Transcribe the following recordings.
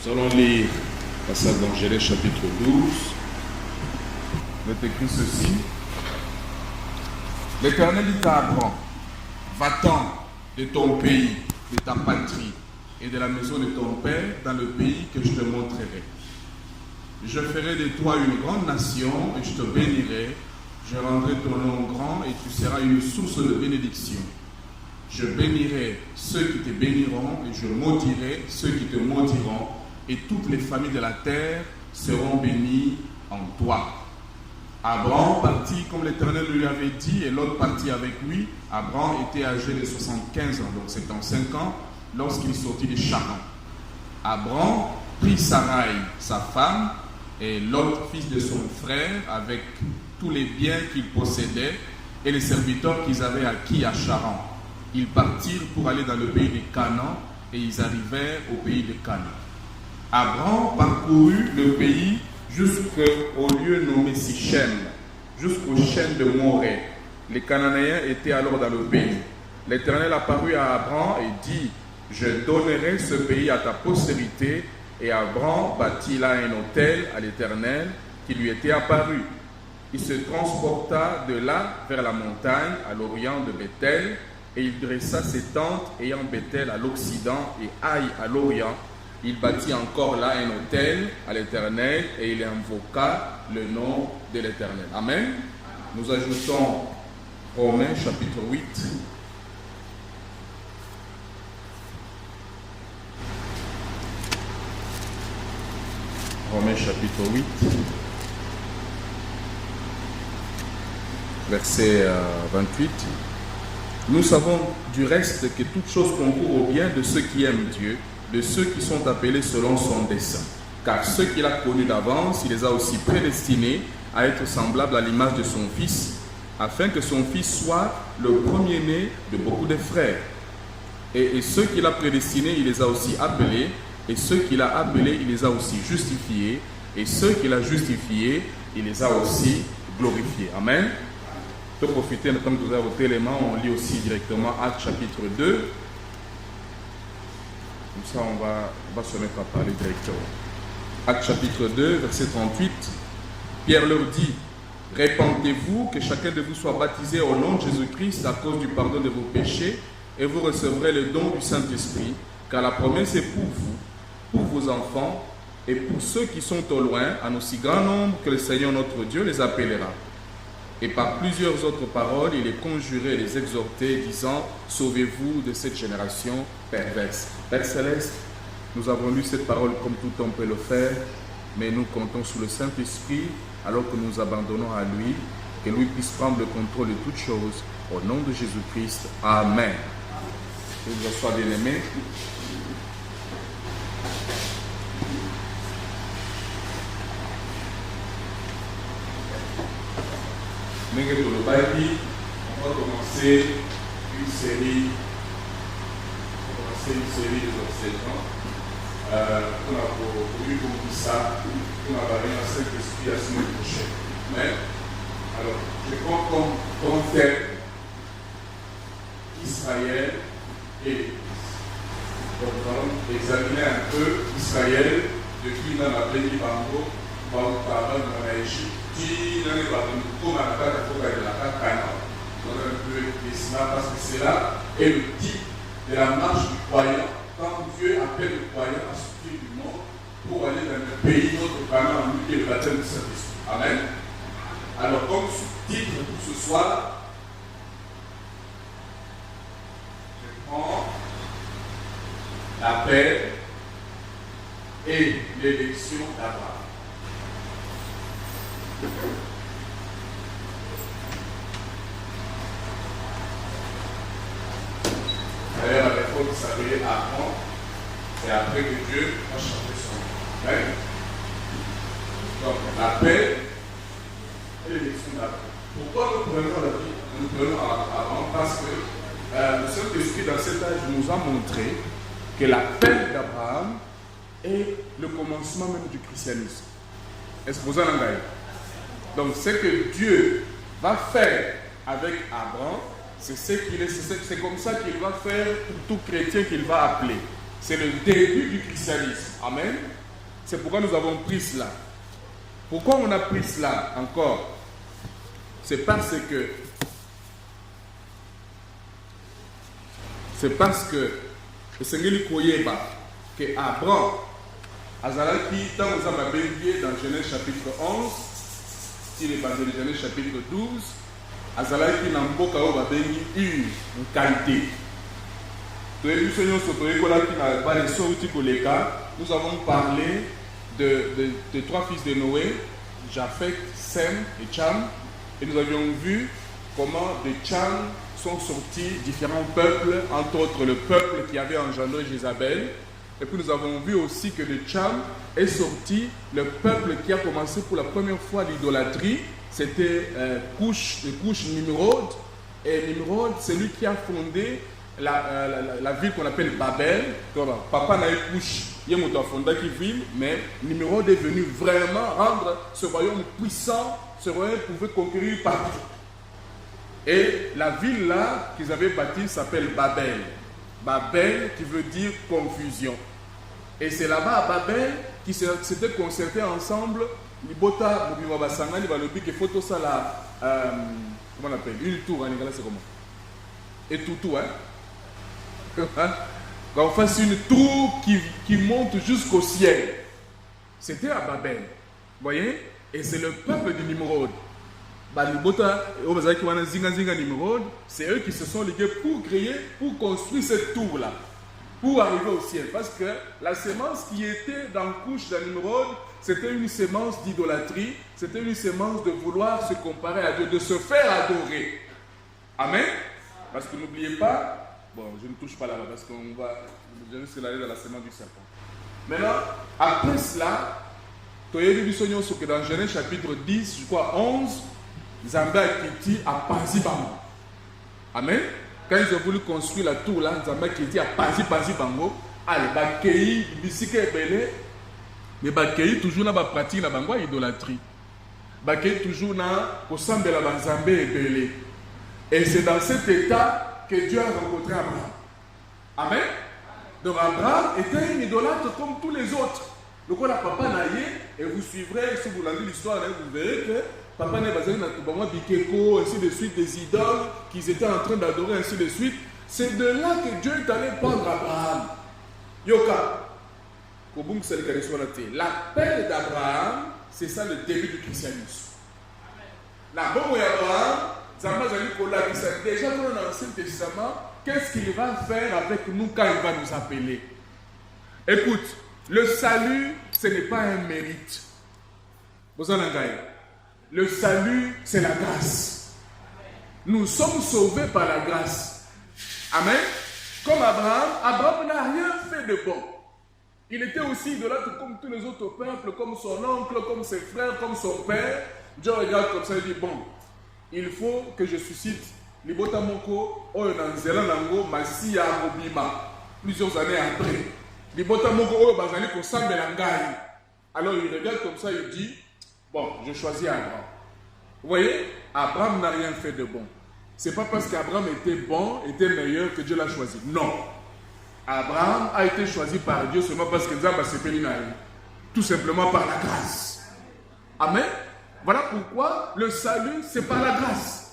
Nous allons lire le passage dans Genèse chapitre 12. Il est écrit ceci. L'Éternel dit à Abraham, va-t'en de ton pays, de ta patrie et de la maison de ton père dans le pays que je te montrerai. Je ferai de toi une grande nation et je te bénirai. Je rendrai ton nom grand et tu seras une source de bénédiction. Je bénirai ceux qui te béniront et je maudirai ceux qui te maudiront. Et toutes les familles de la terre seront bénies en toi. Abraham partit comme l'Éternel lui avait dit et l'autre partit avec lui. Abraham était âgé de 75 ans, donc 75 ans, lorsqu'il sortit de Charan. Abraham prit Sarai, sa femme, et l'autre fils de son frère, avec tous les biens qu'il possédait et les serviteurs qu'ils avaient acquis à Charan. Ils partirent pour aller dans le pays de Canaan et ils arrivèrent au pays de Canaan. Abraham parcourut le pays jusqu'au lieu nommé Sichem, jusqu'au chêne de Morée. Les Cananéens étaient alors dans le pays. L'Éternel apparut à Abraham et dit, je donnerai ce pays à ta postérité. Et Abraham bâtit là un autel à l'Éternel qui lui était apparu. Il se transporta de là vers la montagne à l'orient de Bethel et il dressa ses tentes ayant Bethel à l'occident et Haï à l'orient. Il bâtit encore là un autel à l'Éternel et il invoqua le nom de l'Éternel. Amen. Nous ajoutons Romains chapitre 8. Romains chapitre 8, verset 28. Nous savons du reste que toute chose concourt au bien de ceux qui aiment Dieu, de ceux qui sont appelés selon son dessein. Car ceux qu'il a connus d'avance, il les a aussi prédestinés à être semblables à l'image de son Fils, afin que son Fils soit le premier-né de beaucoup de frères. Et ceux qu'il a prédestinés, il les a aussi appelés. Et ceux qu'il a appelés, il les a aussi justifiés. Et ceux qu'il a justifiés, il les a aussi glorifiés. Amen. Pour profiter, nous sommes tous à votre élément, on lit aussi directement Actes chapitre 2. Comme ça, on va se mettre à parler directement. Actes chapitre 2, verset 38. Pierre leur dit, répentez-vous, que chacun de vous soit baptisé au nom de Jésus-Christ à cause du pardon de vos péchés, et vous recevrez le don du Saint-Esprit, car la promesse est pour vous, pour vos enfants et pour ceux qui sont au loin, en aussi grand nombre que le Seigneur notre Dieu les appellera. Et par plusieurs autres paroles, il les conjurait et les exhortait, disant, sauvez-vous de cette génération perverse. Père Céleste, nous avons lu cette parole comme tout homme peut le faire, mais nous comptons sur le Saint-Esprit, alors que nous abandonnons à lui, que lui puisse prendre le contrôle de toutes choses, au nom de Jésus-Christ. Amen. Que vous soyez bien-aimés. On va commencer une série de enseignements. On a voulu comme ça, on va parler à Saint-Esprit la semaine prochaine. Mais, alors, je prends comme thème Israël et l'Église. Donc, nous allons examiner un peu Israël depuis qu'on a appelé Libango, par Égypte. Qui n'en est pas comme à la carte de la carte Canaan. On a un peu décidé parce que c'est là et le type de la marche du croyant quand Dieu appelle le croyant à sortir du monde pour aller dans le pays notre Canaan en lutte le baptême du Saint-Esprit. Amen. Alors comme titre pour ce soir, je prends l'appel et l'élection d'Abraham. D'ailleurs, la réforme s'appelait Abraham, c'est après que Dieu a changé son nom. Donc, l'appel et l'élection d'Abraham. Pourquoi nous prenons Abraham? Parce que le Saint-Esprit, dans cet âge, nous a montré que l'appel d'Abraham est le commencement même du christianisme. Est-ce que vous en avez? Donc, ce que Dieu va faire avec Abraham, c'est comme ça qu'il va faire pour tout chrétien qu'il va appeler. c'est le début du christianisme. Amen. C'est pourquoi nous avons pris cela. Pourquoi on a pris cela encore? C'est parce que le Seigneur Koyeba que Abraham Azalaki dans Genèse chapitre 11, il est basé dans Genèse chapitre 12, Azalaki Namboka Obabengi une qualité. Nous avons parlé de trois fils de Noé, Japheth, Sem et Cham, et nous avions vu comment de Cham sont sortis différents peuples, entre autres le peuple qui avait engendré Jézabel. Et puis nous avons vu aussi que de Cham est sorti le peuple qui a commencé pour la première fois l'idolâtrie. C'était Cush Nimrod. Et Nimrod, c'est lui qui a fondé la ville qu'on appelle Babel. Papa n'a eu Cush, il a fondé qui ville, mais Nimrod est venu vraiment rendre ce royaume puissant. Ce royaume pouvait conquérir partout. Et la ville là qu'ils avaient bâtie s'appelle Babel. Babel qui veut dire confusion. Et c'est là-bas à Babel qui s'étaient concertés ensemble. Libota, Mobimaba Sangani, Balobi, qui photo ça là. Comment on appelle? Une tour en anglais, c'est comment? Et tout, hein? Quand on fasse une tour qui monte jusqu'au ciel. C'était à Babel. Vous voyez? Et c'est le peuple de Nimrod. C'est eux qui se sont ligués pour construire cette tour-là, pour arriver au ciel. Parce que la sémence qui était dans la couche de Nimrod, c'était une sémence d'idolâtrie, c'était une sémence de vouloir se comparer à Dieu, de se faire adorer. Amen. Parce que n'oubliez pas, bon, je ne touche pas là-bas parce qu'on va, je vais aller dans la sémence du serpent. Maintenant, après cela, dans Genèse chapitre 10, je crois 11, Zambé a quitté à Pazibango. Amen. Quand ils ont voulu construire la tour là, Zambé a quitté à Pazibango. Allez, Bakei, Bisike Belé. Mais Bakei toujours n'a pas pratiqué la bango idolâtrie. Bakei toujours n'a pas semblé la Zambé et Belé. Et c'est dans cet état que Dieu a rencontré Abraham. Amen. Donc Abraham était un idolâtre comme tous les autres. Donc on a papa naïe et vous suivrez, si vous l'avez l'histoire, vous verrez que papa n'est basé dans Bikeko, ainsi de suite, des idoles qu'ils étaient en train d'adorer, ainsi de suite. C'est de là que Dieu est allé prendre Abraham. Yoka. L'appel d'Abraham, c'est ça le début du christianisme. La bonne Abraham, déjà dans l'Ancien Testament, qu'est-ce qu'il va faire avec nous quand il va nous appeler? Écoute, le salut, ce n'est pas un mérite. Le salut, c'est la grâce. Nous sommes sauvés par la grâce. Amen. Comme Abraham n'a rien fait de bon. Il était aussi idolâtre comme tous les autres peuples, comme son oncle, comme ses frères, comme son père. Dieu regarde comme ça et dit, bon, il faut que je suscite Libota Moko, Oyo Nango, Masiya Mobima, plusieurs années après. Libota Moko, Oyo Bazali, Kosambe Langai. Alors il regarde comme ça, il dit, bon, je choisis Abraham. Vous voyez, Abraham n'a rien fait de bon. Ce n'est pas parce qu'Abraham était bon, était meilleur que Dieu l'a choisi. Non. Abraham a été choisi par Dieu seulement parce que Zamba s'est fait l'inaïe. Tout simplement par la grâce. Amen. Voilà pourquoi le salut, c'est par la grâce.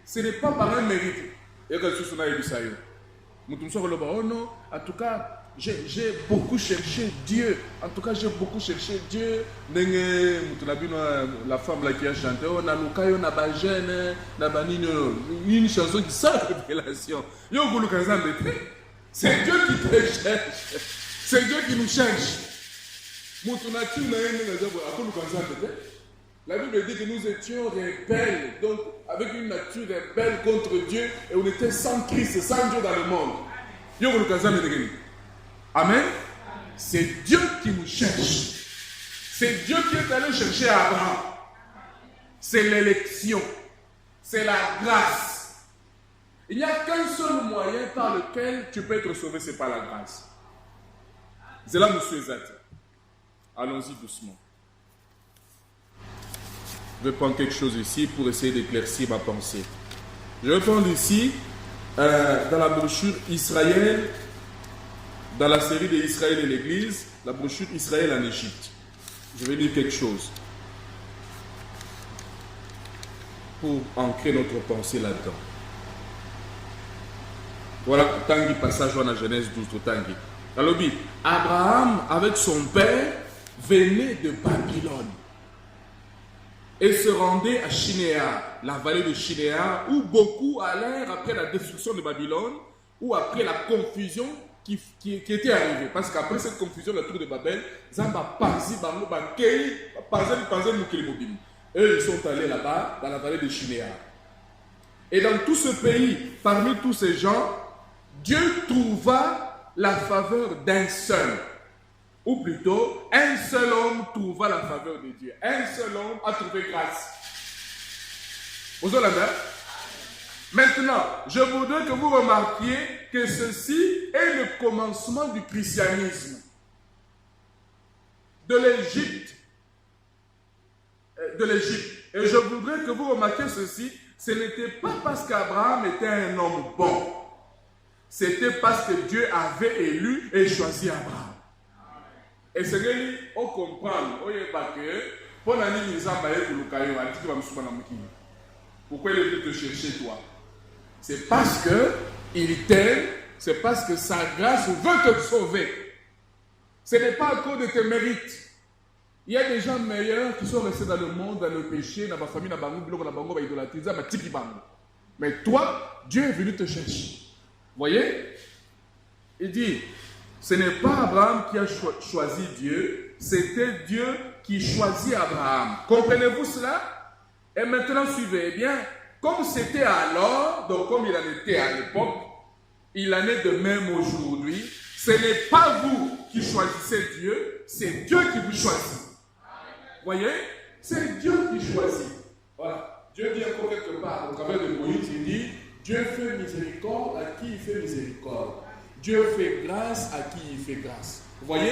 Ce n'est pas par un mérite. Et quand je suis oh non, en tout cas, j'ai beaucoup cherché Dieu. En tout cas, j'ai beaucoup cherché Dieu. La femme là qui a chanté, oh, une chanson qui sort de révélation. C'est Dieu qui te cherche. C'est Dieu qui nous cherche. La Bible dit que nous étions rebelles, donc avec une nature rebelle contre Dieu, et on était sans Christ, sans Dieu dans le monde. Amen. C'est Dieu qui nous cherche. C'est Dieu qui est allé chercher Abraham. C'est l'élection. C'est la grâce. Il n'y a qu'un seul moyen par lequel tu peux être sauvé, c'est par la grâce. C'est là, monsieur Zat. Allons-y doucement. Je vais prendre quelque chose ici pour essayer d'éclaircir ma pensée. Je vais prendre ici, dans la brochure Israël dans la série d'Israël et l'Église, la brochure Israël en Égypte. Je vais lire quelque chose pour ancrer notre pensée là-dedans. Voilà, Tanguy, passage dans la Genèse 12, Tanguy. Alors, Abraham, avec son père, venait de Babylone et se rendait à Shinéar, la vallée de Shinéar, où beaucoup allèrent après la destruction de Babylone, ou après la confusion qui était arrivée. Parce qu'après cette confusion, la tour de Babel, eux, ils sont allés là-bas, dans la vallée de Shinéar. Et dans tout ce pays, parmi tous ces gens, Dieu trouva la faveur d'un seul. Ou plutôt, un seul homme trouva la faveur de Dieu. Un seul homme a trouvé grâce. Vous avez la main? Maintenant, je voudrais que vous remarquiez que ceci est le commencement du christianisme. De l'Égypte. Et je voudrais que vous remarquiez ceci. Ce n'était pas parce qu'Abraham était un homme bon. C'était parce que Dieu avait élu et choisi Abraham. Et c'est que on comprend, on est pas que pour l'année pourquoi il est venu te chercher toi? C'est parce que il t'aime, c'est parce que sa grâce veut te sauver. Ce n'est pas à cause de tes mérites. Il y a des gens meilleurs qui sont restés dans le monde, dans le péché, dans ma famille, dans ma idolâtrie, dans ma tiki bango. Mais toi, Dieu est venu te chercher. Voyez? Il dit, ce n'est pas Abraham qui a choisi Dieu, c'était Dieu qui choisit Abraham. Comprenez-vous cela? Et maintenant, suivez. Eh bien, comme c'était alors, donc comme il en était à l'époque, il en est de même aujourd'hui. Ce n'est pas vous qui choisissez Dieu, c'est Dieu qui vous choisit. Voyez? C'est Dieu qui choisit. Voilà. Dieu dit encore quelque part, au travers de Moïse, il dit, Dieu fait miséricorde à qui il fait miséricorde. Dieu fait grâce à qui il fait grâce. Vous voyez?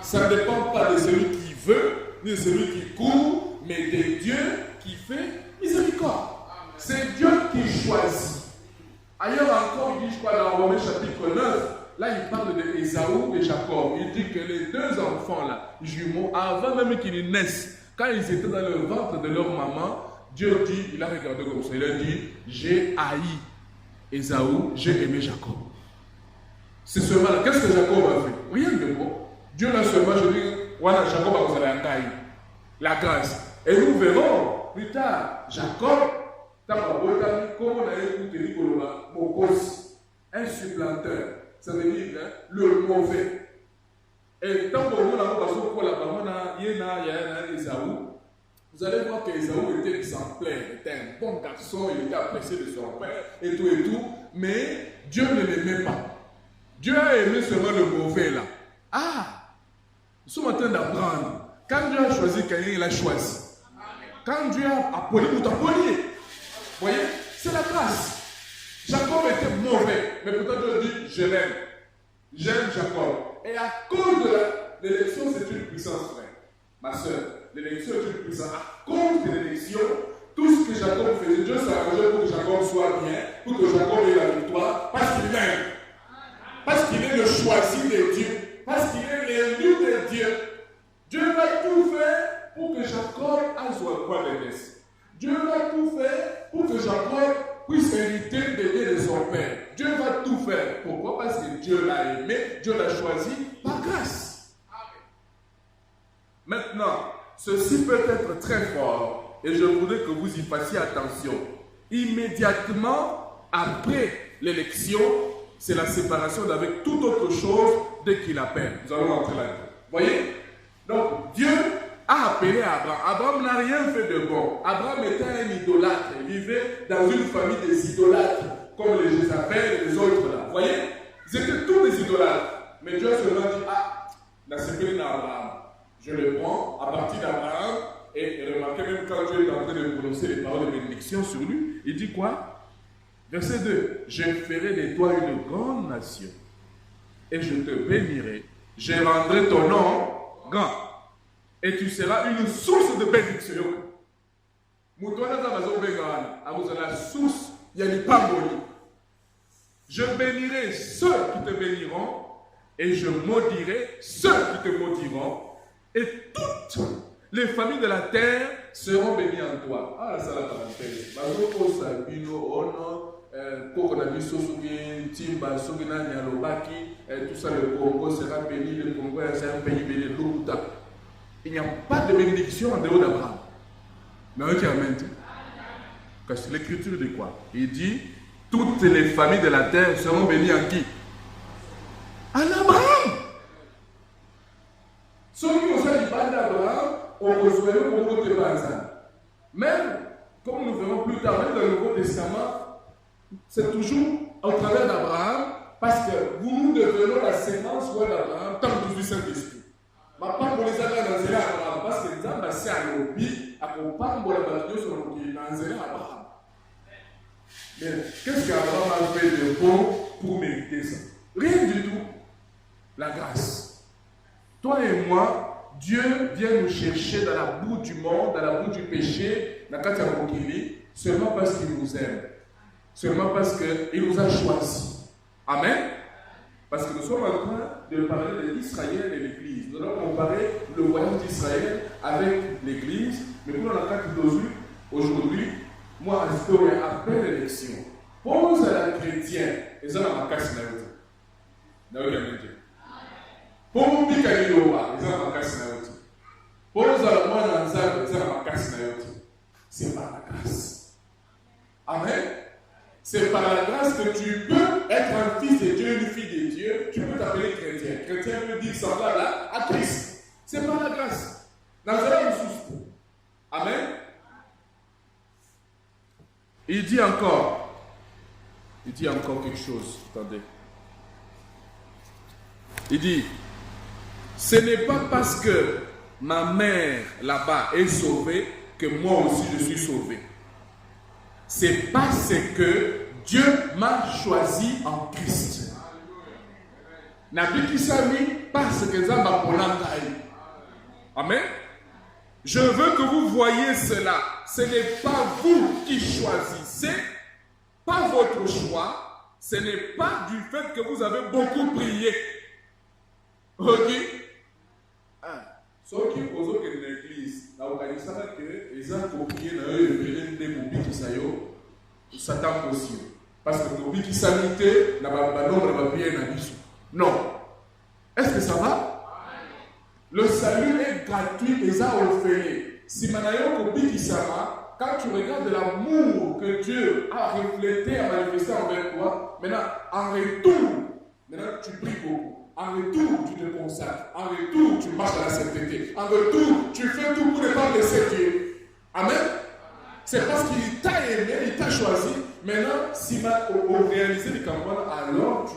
Ça ne dépend pas de celui qui veut, ni de celui qui court, mais de Dieu qui fait miséricorde. C'est Dieu qui choisit. Ailleurs encore, il dit, je crois, dans Romains chapitre 9, là, il parle de Ésaü et Jacob. Il dit que les deux enfants, là, jumeaux, avant même qu'ils naissent, quand ils étaient dans le ventre de leur maman, Dieu dit, il a regardé comme ça, il a dit, j'ai haï Ésaü, j'ai aimé Jacob. C'est seulement là, qu'est-ce que Jacob a fait? Rien de bon. Dieu l'a seulement, je dis, voilà, Jacob a causé la grâce. Et nous verrons plus tard, Jacob, comment on a écouté un supplanteur, ça veut dire hein, le mauvais. Et tant que nous avons Ésaü, vous allez voir qu'Ésaü était exemplaire, était un bon garçon, il était apprécié de son père, et tout, mais Dieu ne l'aimait pas. Dieu a aimé seulement le mauvais là. Ah, nous sommes en train d'apprendre. Quand Dieu a choisi quelqu'un, il a choisi. Quand Dieu a appelé, il t'a appelé. Vous voyez, c'est la grâce. Jacob était mauvais, mais pourtant Dieu dit, je l'aime. J'aime Jacob. Et à cause de l'élection, c'est une puissance, frère. Ma soeur, l'élection est une puissance. À cause de l'élection, tout ce que Jacob faisait, Dieu s'arrangeait pour que Jacob soit bien, pour que Jacob ait la victoire, parce qu'il l'aime. Parce qu'il est le choisi de Dieu. Parce qu'il est l'élu de Dieu. Dieu va tout faire pour que Jacob aille sur le point de naissance. Dieu va tout faire pour que Jacob puisse hériter des biens de son père. Dieu va tout faire. Pourquoi? Parce que Dieu l'a aimé, Dieu l'a choisi par grâce. Maintenant, ceci peut être très fort et je voudrais que vous y fassiez attention. Immédiatement après l'élection, c'est la séparation d'avec toute autre chose dès qu'il appelle. Nous allons entrer là-dedans. Voyez? Donc, Dieu a appelé Abraham. Abraham n'a rien fait de bon. Abraham était un idolâtre. Il vivait dans une famille des idolâtres, comme les Jézabel et les autres là. Vous voyez? Ils étaient tous des idolâtres. Mais Dieu se dit, ah, la séparation d'Abraham. Je le prends à partir d'Abraham. Et remarquez même quand Dieu est en train de prononcer les paroles de bénédiction sur lui, il dit quoi? Verset 2. Je ferai de toi une grande nation. Et je te bénirai. Je rendrai ton nom grand. Et tu seras une source de bénédiction. La source, il y a du pamboli. Je bénirai ceux qui te béniront et je maudirai ceux qui te maudiront, et toutes les familles de la terre seront bénies en toi. Ah, ça la parenthèse. Tout ça, le Congo sera béni, le Congo sera un pays béni. Il n'y a pas de bénédiction en dehors d'Abraham. Mais ok, amen. Parce que l'écriture dit quoi? Il dit, toutes les familles de la terre seront bénies en qui? En Abraham. Ceux qui ont dit pas d'Abraham, on reçoit le Congo de Banzan. Même, comme nous verrons plus tard, même dans le Nouveau Testament, c'est toujours au travers d'Abraham, parce que nous devenons la sémence d'Abraham, tant que du Saint-Esprit. Ma part pour les Abraham, parce que Nzamba c'est un lobby, accompagne pour la bataille sur le Abraham. Mais qu'est-ce qu'Abraham a fait de bon pour mériter ça? Rien du tout. La grâce. Toi et moi, Dieu vient nous chercher dans la boue du monde, dans la boue du péché, dans la Katia-Mokili, seulement parce qu'il nous aime. Seulement parce qu'il nous a choisis. Amen. Parce que nous sommes en train de parler de l'Israël et l'Église. Nous allons comparer le royaume d'Israël avec l'Église. Mais pour la carte aujourd'hui, moi, je fais un appel à l'élection. Pose à la chrétienne, et ça, on va casser la route. Pour vous piquer à l'Iloba, et ça, on va casser la route. Pose à la moine en zab, et ça, on va casser la route. C'est par la grâce. Amen. C'est par la grâce que tu peux être un fils de Dieu, une fille de Dieu. Tu peux t'appeler chrétien. Chrétien veut dire semblable à Christ. C'est par la grâce. Dans une source. Amen. Il dit encore quelque chose. Attendez. Il dit, ce n'est pas parce que ma mère là-bas est sauvée que moi aussi je suis sauvé. C'est parce que Dieu m'a choisi en Christ. Parce que Amen. Je veux que vous voyez cela. Ce n'est pas vous qui choisissez, pas votre choix. Ce n'est pas du fait que vous avez beaucoup prié. Ok? Ceux qui posent que l'église, la organisation que les gens qui prient dans eux, des mobiles qui s'aillent, Satan possible. Parce que les mobiles qui s'habitent, n'a pas nombre de prier dans l'issue. Non. Est-ce que ça va? Le salut est gratuit et ça offert. Si Manayo Kobi qui s'ama, quand tu regardes l'amour que Dieu a reflété, a manifesté envers toi, maintenant, en retour, tu pries beaucoup. En retour, tu te consacres. En retour, tu marches dans la sainteté. En retour, tu fais tout pour ne pas blesser Dieu. Amen. C'est parce qu'il t'a aimé, il t'a choisi. Maintenant, si tu as réalisé le campagne, alors tu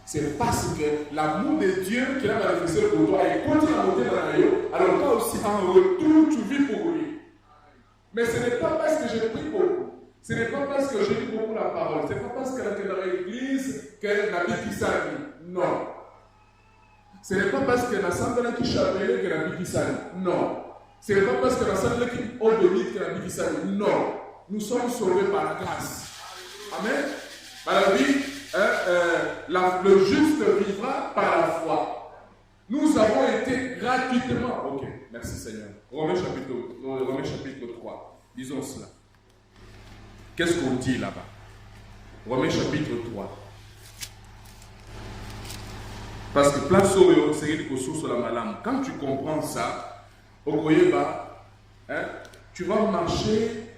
c'est parce que l'amour de Dieu qu'il a manifesté pour toi et continue à monter dans la vie. Alors toi aussi, en retour, tu vis pour lui. Mais ce n'est pas parce que je prie beaucoup. Ce n'est pas parce que je lis beaucoup la parole. Ce n'est pas parce que dans l'église qu'elle n'a pas qui s'allie. Non. Ce n'est pas parce que l'assemblée qui chapelle qu'elle n'a pas qui s'allie. Non. Ce n'est pas parce que l'assemblée qui obéit qu'elle n'a pas qui s'allie. Non. Nous sommes sauvés par la grâce. Amen. Par la vie, le juste vivra par la foi. Nous avons été gratuitement. Ok, merci Seigneur. Romains chapitre 3. Disons cela. Qu'est-ce qu'on dit là-bas? Romains chapitre 3. Parce que place au série de source la malam. Quand tu comprends ça, au Koyeba, tu vas marcher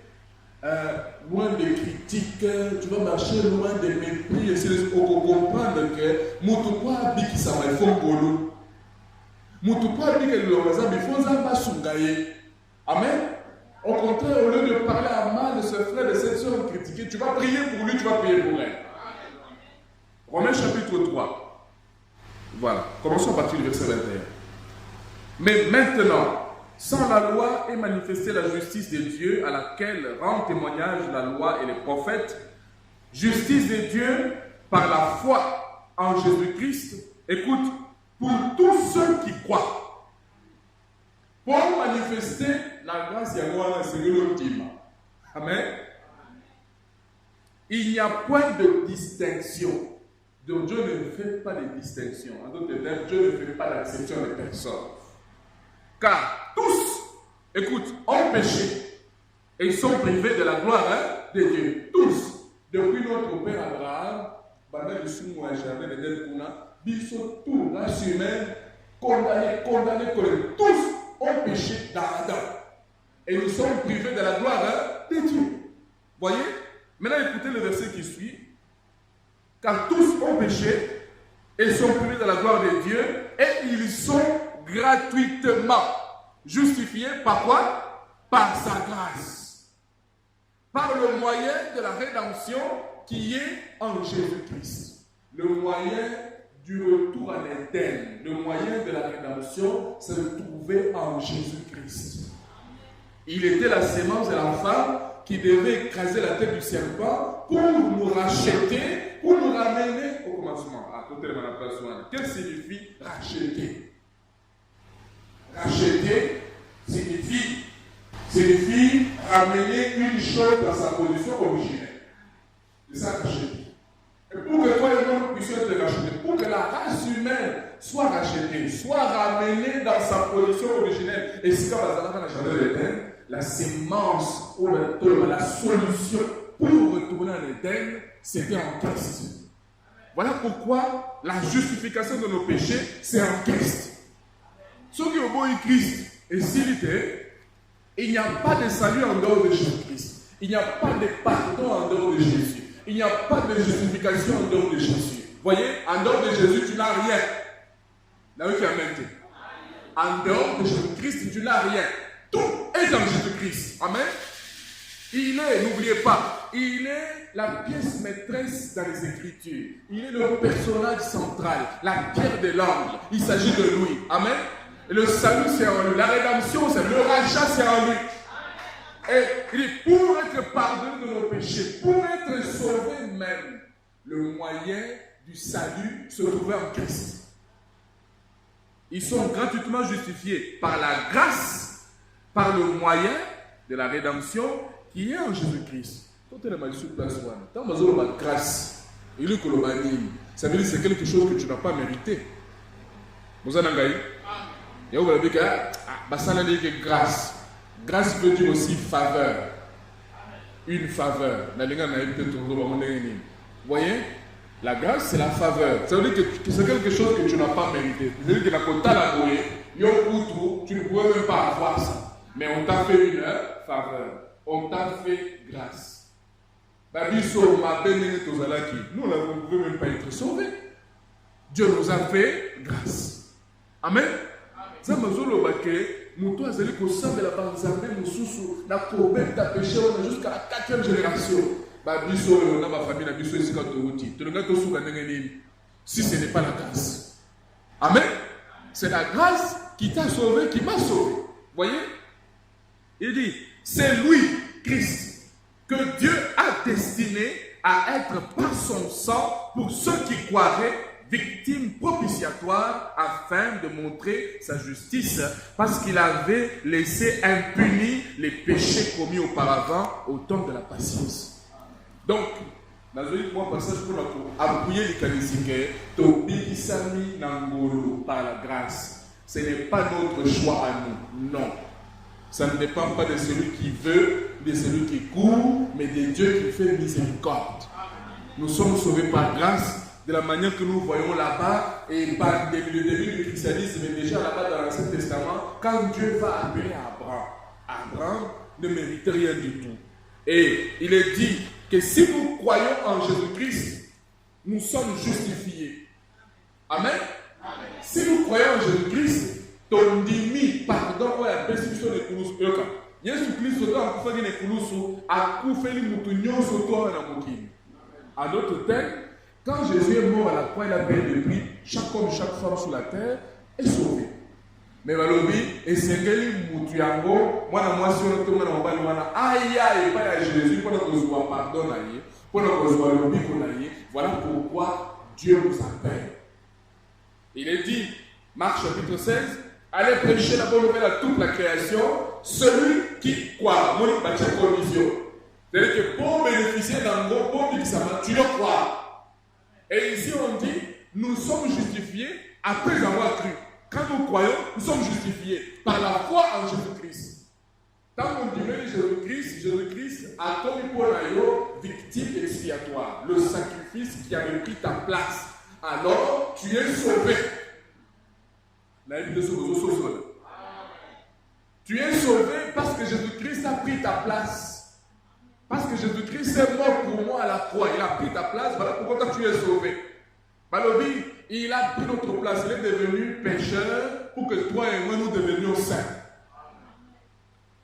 loin des critiques, tu vas marcher loin des mépris, et pour comprendre que Moutoupa dit qu'il s'en va, il faut bolo. Moutoupa dit que le Razab, il faut Zamba Sungaye. Amen. Au contraire, au lieu de parler à mal de ce frère, de cette soeur critiquée, tu vas prier pour lui, tu vas prier pour elle. Romains chapitre 3. Voilà. Commençons à partir du verset 21. Mais maintenant, sans la loi est manifestée la justice de Dieu à laquelle rend témoignage la loi et les prophètes. Justice de Dieu par la foi en Jésus-Christ. Écoute, pour tous ceux qui croient. Pour manifester la grâce de Dieu, c'est l'ultime. Amen. Il n'y a point de distinction. Donc Dieu ne fait pas de distinction. En d'autres termes, Dieu ne fait pas d'acception de personne. Car tous, écoute, ont péché et sont privés de la gloire de Dieu. Tous, depuis notre père Abraham, pendant le sounou à Jardin de Delcouna, biso tout, race humaine, condamnés, tous ont péché dans Adam. Et nous sommes privés de la gloire de Dieu. Voyez? Maintenant, écoutez le verset qui suit. Car tous ont péché et sont privés de la gloire de Dieu, et ils sont gratuitement justifiés par quoi? Par sa grâce. Par le moyen de la rédemption qui est en Jésus-Christ. Le moyen du retour à l'éternel, le moyen de la rédemption se trouvait en Jésus-Christ. Il était la sémence de la femme qui devait écraser la tête du serpent pour nous racheter, pour nous ramener au commencement. Ah, tout est dans la place. Qu'est-ce que signifie racheter? Racheter signifie ramener une chose dans sa position originelle. C'est ça, racheter. Et pour que toi et moi nous puissions être rachetés, pour que la race humaine soit rachetée, soit ramenée dans sa position originelle, et si quand la jardin de l'Éden, la sémence ou la solution pour retourner à l'Éden, c'était en Christ. Voilà pourquoi la justification de nos péchés, c'est en Christ. Ceux qui ont beau Christ et s'il il n'y a pas de salut en dehors de Jésus-Christ. Il n'y a pas de pardon en dehors de Jésus. Il n'y a pas de justification en dehors de Jésus. Voyez, en dehors de Jésus, tu n'as rien. Là, oui, en dehors de Jésus-Christ, tu n'as rien. Tout est dans Jésus-Christ. Amen. Il est, n'oubliez pas, il est la pièce maîtresse dans les Écritures. Il est le personnage central, la pierre de l'angle. Il s'agit de lui. Amen. Et le salut, c'est en lui. La rédemption, c'est le rachat, c'est en lui. Et il dit, pour être pardonné de nos péchés, pour être sauvé même, le moyen du salut se trouvait en Christ. Ils sont gratuitement justifiés par la grâce, par le moyen de la rédemption qui est en Jésus-Christ. Quand tu es dans la grâce, ça veut dire que c'est quelque chose que tu n'as pas mérité. Vous en avez et vous avez dit que grâce. Grâce veut dire aussi faveur. Une faveur. Vous voyez? La grâce, c'est la faveur. Ça veut dire que c'est quelque chose que tu n'as pas mérité. Ça veut dire que la quota la tu ne pouvais même pas avoir ça. Mais on t'a fait une faveur. On t'a fait grâce. Nous, on ne pouvait même pas être sauvés. Dieu nous a fait grâce. Amen. Ça m'a dit Moutou azali kosambela banzambe mususu na kobeta péché jusqu'à la 4e génération. Ba biso na ba famille na biso esika touti. Tolinga tosuka ndenge nini? Si ce n'est pas la grâce. Amen. C'est la grâce qui t'a sauvé, qui m'a sauvé. Voyez? Il dit, c'est lui, Christ, que Dieu a destiné à être par son sang pour ceux qui croiraient victime propitiatoire afin de montrer sa justice parce qu'il avait laissé impunis les péchés commis auparavant au temps de la patience. Donc, dans le passage pour appuyer les qualifiés, Tobikisami Nangolo par la grâce. Ce n'est pas notre choix à nous, non. Ça ne dépend pas de celui qui veut, de celui qui court, mais de Dieu qui fait miséricorde. Nous sommes sauvés par grâce. De la manière que nous voyons là-bas, et par le début du christianisme, mais déjà là-bas dans l'Ancien Testament, quand Dieu va appeler Abraham, Abraham ne méritait rien du tout. Et il est dit que si nous croyons en Jésus-Christ, nous sommes justifiés. Amen. Amen. Si nous croyons en Jésus-Christ, ton dimi, pardon, ou la persécution de Kouloussou, Jésus-Christ, a coupé les moutons sur toi dans la moquine. En d'autres termes, quand Jésus est mort à la croix, il a payé le prix. Chaque homme, chaque femme sur la terre est sauvé. Mais Malobi, et c'est quel moutiango, moi, si on tombe dans le bal, aïe, aïe, pas à Jésus, pour que nous soyons pardonnés, pour que nous soyons pardonnés. Voilà pourquoi Dieu nous appelle. Il est dit, Marc chapitre 16, allez prêcher la bonne nouvelle à toute la création, celui qui croit. Moi, je condition. C'est-à-dire que pour bénéficier d'un gros bon examen, tu dois croire. Et ici on dit, nous sommes justifiés après avoir cru. Quand nous croyons, nous sommes justifiés par la foi en Jésus-Christ. Quand on dirait Jésus-Christ a commis pour la victime expiatoire, le sacrifice qui avait pris ta place. Alors, tu es sauvé. Tu es sauvé parce que Jésus-Christ a pris ta place. Parce que Jésus-Christ est mort pour moi à la croix. Il a pris ta place. Voilà pourquoi toi tu es sauvé. Balobi, il a pris notre place. Il est devenu pécheur pour que toi et moi nous devenions saints.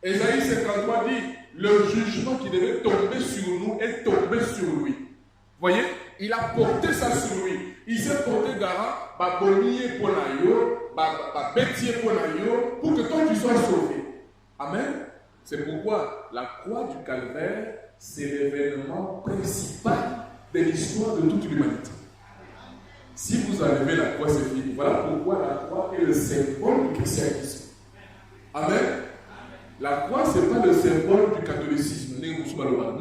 Ésaïe 53 dit, le jugement qui devait tomber sur nous est tombé sur lui. Vous voyez, il a porté ça sur lui. Il s'est porté gara, babonier pour l'aïo, babetier pour l'aïo, pour que toi tu sois sauvé. Amen. C'est pourquoi la croix du calvaire, c'est l'événement principal de l'histoire de toute l'humanité. Si vous enlevez la croix, c'est fini. Voilà pourquoi la croix est le symbole du christianisme. Amen. La croix, ce n'est pas le symbole du catholicisme.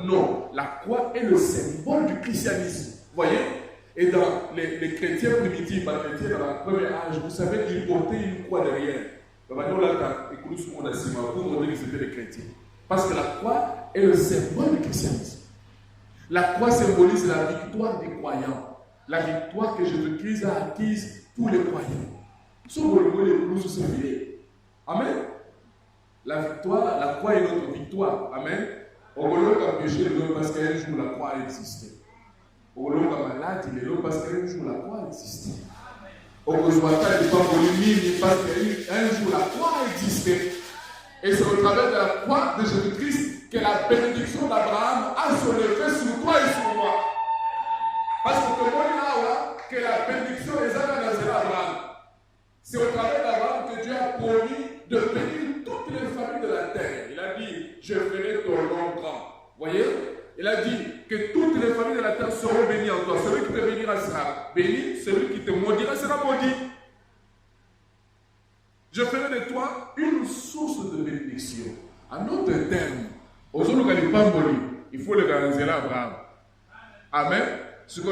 Non, la croix est le symbole du christianisme. Vous voyez? Et dans les chrétiens primitifs, les chrétiens dans la première âge, vous savez qu'ils portaient une croix derrière. Pour montrer que c'était les chrétiens. Parce que la croix est le symbole du christianisme. La croix symbolise la victoire des croyants. La victoire que Jésus-Christ a acquise pour les croyants. Amen. La victoire, la croix est notre victoire. Amen. Au lieu de pécher, parce qu'un jour la croix a existé. Au lieu de malade, il est là parce qu'un jour la croix a existé. Au lieu de parce qu'un jour la croix a existé. Et c'est au travers de la croix de Jésus-Christ que la bénédiction d'Abraham a se levé sur toi et sur moi. Parce que tout le monde là, que la bénédiction est à Abraham. C'est au travers d'Abraham que Dieu a promis de bénir toutes les familles de la terre. Il a dit, je ferai ton nom grand. Vous voyez? Il a dit que toutes les familles de la terre seront bénies en toi. Celui qui te bénira sera béni, celui qui te maudira sera maudit. Je ferai de toi une source de bénédiction. En autre terme, il faut le garantir à Abraham. Amen. Ce que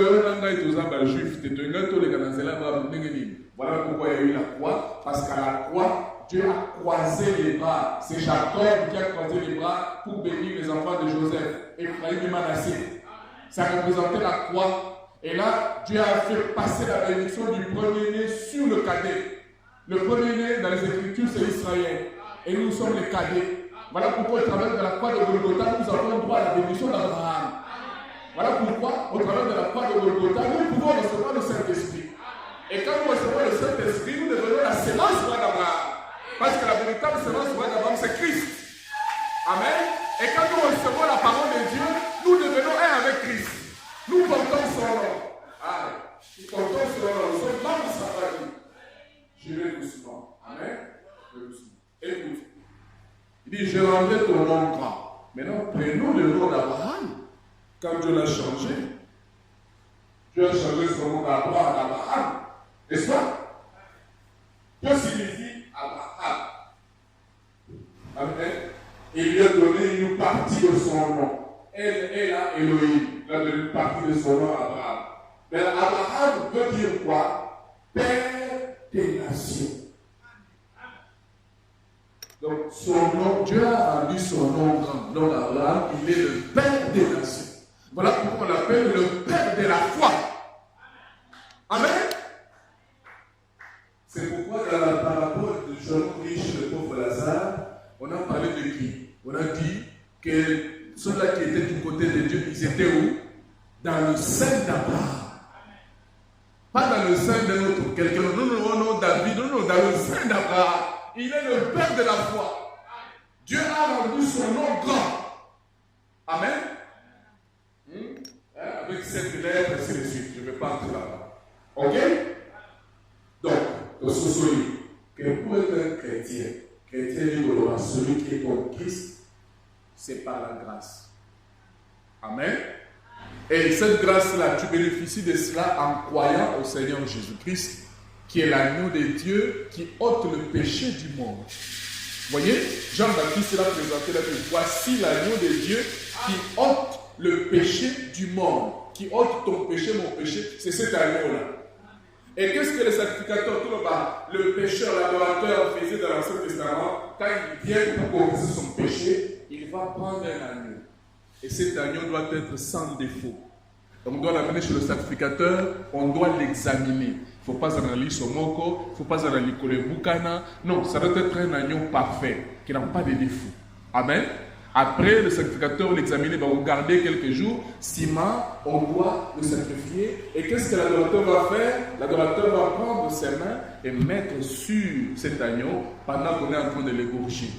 voilà pourquoi il y a eu la croix, parce qu'à la croix, Dieu a croisé les bras. C'est Jacob qui a croisé les bras pour bénir les enfants de Joseph, Ephraïm et Manassé. Ça représentait la croix. Et là, Dieu a fait passer la bénédiction du premier-né sur le cadet. Le premier-né dans les Écritures, c'est Israël. Et nous sommes les cadets. Voilà pourquoi, au travers de la croix de Golgotha, nous avons droit à la bénédiction d'Abraham. Voilà pourquoi, au travers de la croix de Golgotha, nous pouvons recevoir le Saint-Esprit. Et quand nous recevons le Saint-Esprit, nous devenons la sémence d'Abraham. Parce que la véritable sémence d'Abraham, c'est Christ. Amen. Et quand nous recevons la parole de Dieu, nous devenons un avec Christ. Nous portons son nom. Nous portons son nom. Nous sommes membres de sa famille. Je vais doucement. Amen. Écoute. Il dit, je rendrai ton nom grand. Maintenant, prenons le nom d'Abraham. Quand Dieu l'a changé, Dieu a changé son nom d'Abraham. N'est-ce pas? Que signifie Abraham? Amen. Il lui a donné une partie de son nom. Elle est là, Elohim. Il a donné une partie de son nom à Abraham. Mais Abraham veut dire quoi? Père des nations. Donc, son nom, Dieu a rendu son nom grand. Donc, Abraham, il est le Père des nations. Voilà pourquoi on l'appelle le Père de la foi. Amen. C'est pourquoi dans la parabole de Jean riche et le pauvre Lazare, on a parlé de qui? On a dit que ceux-là qui étaient du côté de Dieu, ils étaient où? Dans le sein d'Abraham. Pas dans le sein d'un autre quelqu'un. Non, David, non, dans le sein d'Abraham. Il est le Père de la foi. Dieu a rendu son nom grand. Amen. Avec cette lettre, c'est le suite. Je ne vais pas entrer là-bas. Ok? Donc, le sous-soulier, que pour être un chrétien libre, celui qui est comme Christ, c'est par la grâce. Amen. Et cette grâce-là, tu bénéficies de cela en croyant au Seigneur Jésus-Christ, qui est l'agneau de Dieu qui ôte le péché du monde. Voyez, Jean-Baptiste l'a présenté, il a dit, voici l'agneau de Dieu qui ôte le péché du monde, qui ôte ton péché, mon péché, c'est cet agneau-là. Et qu'est-ce que le sacrificateur, le pécheur, l'adorateur faisait dans l'Ancien Testament? Quand il vient pour confesser son péché, il va prendre un agneau. Et cet agneau doit être sans défaut. On doit l'amener chez le sacrificateur, on doit l'examiner. Il ne faut pas analyser son moko, il ne faut pas analyser le bukana. Non, ça doit être un agneau parfait, qui n'a pas de défaut. Amen. Après, le sacrificateur l'examiner, va regarder quelques jours. Sima, on doit le sacrifier. Et qu'est-ce que l'adorateur va faire? L'adorateur va prendre ses mains et mettre sur cet agneau pendant qu'on est en train de l'égorger.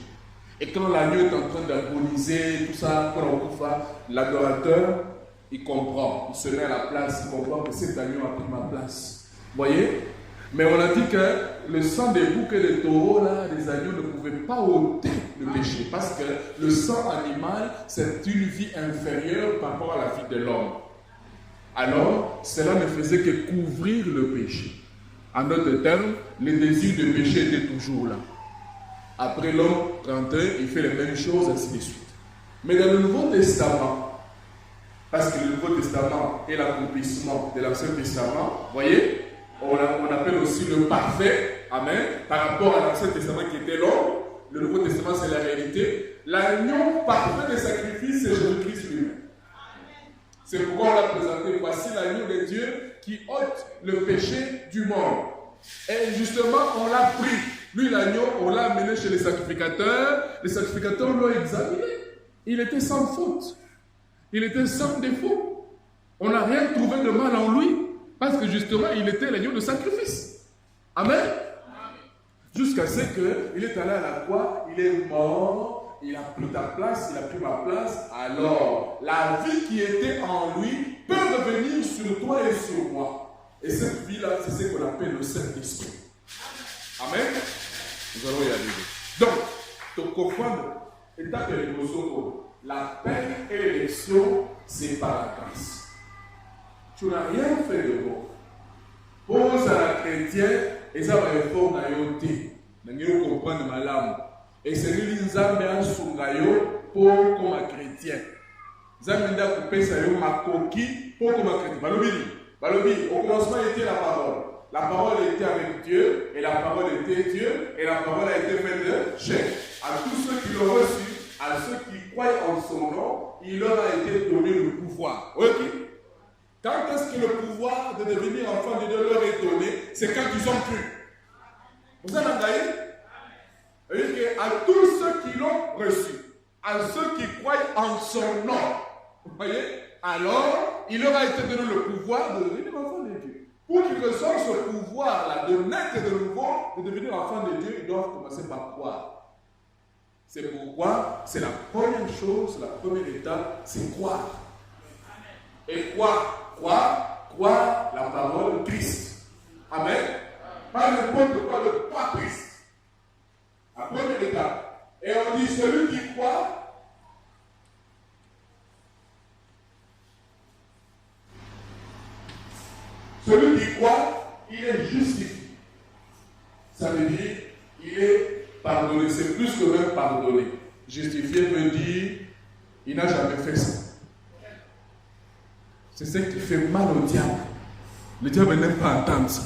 Et quand l'agneau est en train d'agoniser, tout ça, l'adorateur, il comprend. Il se met à la place, il comprend que cet agneau a pris ma place. Vous voyez? Mais on a dit que le sang des boucs et des taureaux, là, des agneaux ne pouvait pas ôter le péché. Parce que le sang animal, c'est une vie inférieure par rapport à la vie de l'homme. Alors, cela ne faisait que couvrir le péché. En d'autres termes, le désir de péché était toujours là. Après l'homme 31, il fait les mêmes choses, ainsi de suite. Mais dans le Nouveau Testament, parce que le Nouveau Testament est l'accomplissement de l'Ancien Testament, vous voyez, on appelle aussi le parfait, amen, par rapport à l'Ancien Testament qui était l'homme. Le Nouveau Testament, c'est la réalité. L'agneau parfait des sacrifices, c'est Jésus-Christ lui-même. C'est pourquoi on l'a présenté. Voici l'agneau de Dieu qui ôte le péché du monde. Et justement, on l'a pris. Lui, l'agneau, on l'a amené chez les sacrificateurs. Les sacrificateurs l'ont examiné. Il était sans faute. Il était sans défaut. On n'a rien trouvé de mal en lui. Parce que justement, il était l'agneau de sacrifice. Amen. Jusqu'à ce qu'il est allé à la croix, il est mort, il a pris ta place, il a pris ma place. Alors, la vie qui était en lui peut revenir sur toi et sur moi. Et cette vie-là, c'est ce qu'on appelle le Saint-Esprit. Amen. Nous allons y arriver. Donc, ton confondre, état de l'émotion, la peine et l'élection, c'est par la grâce. Tu n'as rien fait de bon. Pose à la chrétienne, et ça va réformer à yoté. Nous comprenons ma lame. Et c'est lui qui nous a mis un sourayo pour comme un chrétien. Nous avons mis à couper ça, ma coquille pour comme un chrétien. Balobi, au commencement était la parole. La parole était avec Dieu, et la parole était Dieu, et la parole a été faite de chair. À tous ceux qui l'ont reçu, à ceux qui croient en son nom, il leur a été donné le pouvoir. Ok? Quand est-ce que le pouvoir de devenir enfant de Dieu leur est donné? C'est quand ils ont cru. Vous avez entendu? C'est-à-dire à tous ceux qui l'ont reçu, à ceux qui croient en son nom, vous voyez? Alors, il leur a été donné le pouvoir de devenir enfant de Dieu. Pour qu'ils reçoivent ce pouvoir-là, de naître de nouveau, de devenir enfant de Dieu, ils doivent commencer par croire. C'est pourquoi c'est la première chose, la première étape, c'est croire. Et croire la parole de Christ. Amen. Pas n'importe quoi, le croire Christ. La première étape. Et on dit celui qui croit, il est justifié. Ça veut dire, il est pardonné. C'est plus que même pardonné. Justifié veut dire, il n'a jamais fait ça. C'est ce qui fait mal au diable. Le diable n'aime pas entendre ça.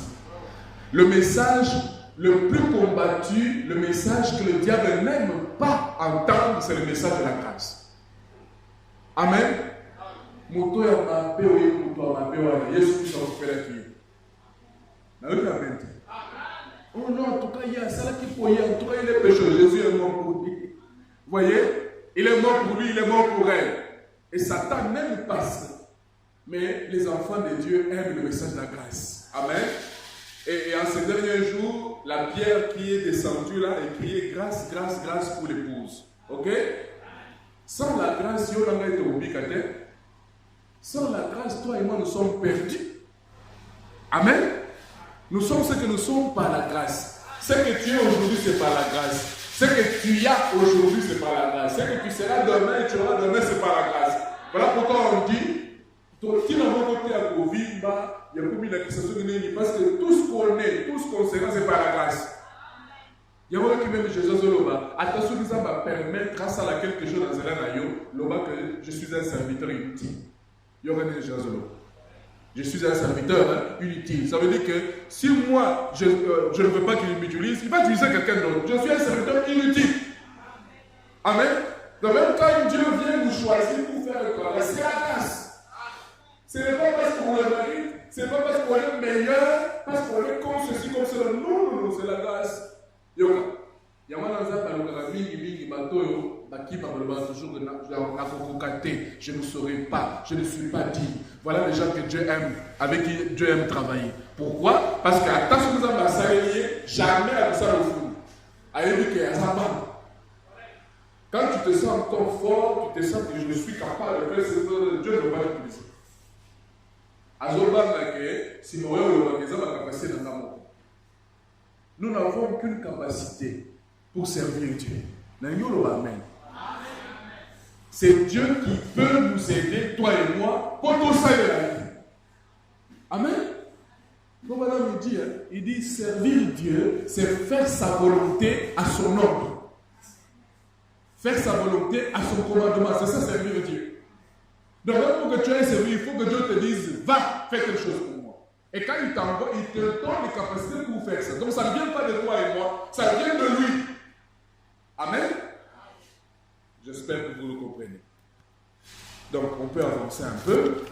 Le message le plus combattu, le message que le diable n'aime pas entendre, c'est le message de la grâce. Amen. Oh non, en tout cas, il y a ça qui peut y en tout cas, il est pécheur. Jésus est mort pour lui. Vous voyez? Il est mort pour lui, il est mort pour elle. Et Satan n'aime pas ça. Mais les enfants de Dieu aiment le message de la grâce. Amen. Et en ces derniers jours, la pierre qui est descendue là est criée grâce, grâce, grâce pour l'épouse. Ok? Sans la grâce, sans la grâce, toi et moi, nous sommes perdus. Amen. Nous sommes ce que nous sommes par la grâce. Ce que tu es aujourd'hui, c'est par la grâce. Ce que tu as aujourd'hui, c'est par la grâce. Ce que tu seras demain et tu auras demain, c'est par la grâce. Voilà pourquoi on dit, qui n'a pas côté à Govimba, il y a beaucoup d'accusation de l'ennemi, parce que tout ce qu'on est, tout ce qu'on sera, c'est par la grâce. Il y a beaucoup qui même Jésus Zoloba. attention, ça va permettre, grâce à quelque chose dans Zélan, que je suis un serviteur inutile. Je suis un serviteur inutile. Ça veut dire que si moi, je ne veux pas qu'il m'utilise, il va utiliser quelqu'un d'autre. Je suis un serviteur inutile. Amen. Donc même quand Dieu vient nous choisir pour faire le travail, c'est la grâce. Ce n'est pas parce qu'on le mérite, ce n'est pas parce qu'on est meilleur, parce qu'on est comme ceci, comme cela. Non, c'est la grâce. Yoga. Il y a un je ne saurais pas, je ne suis pas dit. Voilà les gens que Dieu aime, avec qui Dieu aime travailler. Pourquoi? Parce qu'à ta chose à jamais à ça le fou. Quand tu te sens encore fort, tu te sens que je suis capable de faire ce que Dieu ne va pas l'utiliser. Nous n'avons aucune capacité pour servir Dieu. Amen. C'est Dieu qui peut nous aider, toi et moi, pour tout ça de la vie. Amen. Donc voilà, il dit servir Dieu, c'est faire sa volonté à son ordre. Faire sa volonté à son commandement. C'est ça, servir Dieu. Donc pour que tu aies servi, il faut que Dieu te dise, va, fais quelque chose pour moi. Et quand il t'envoie, il te donne les capacités pour faire ça. Donc ça ne vient pas de toi et moi, ça vient de lui. Amen. J'espère que vous le comprenez. Donc on peut avancer un peu.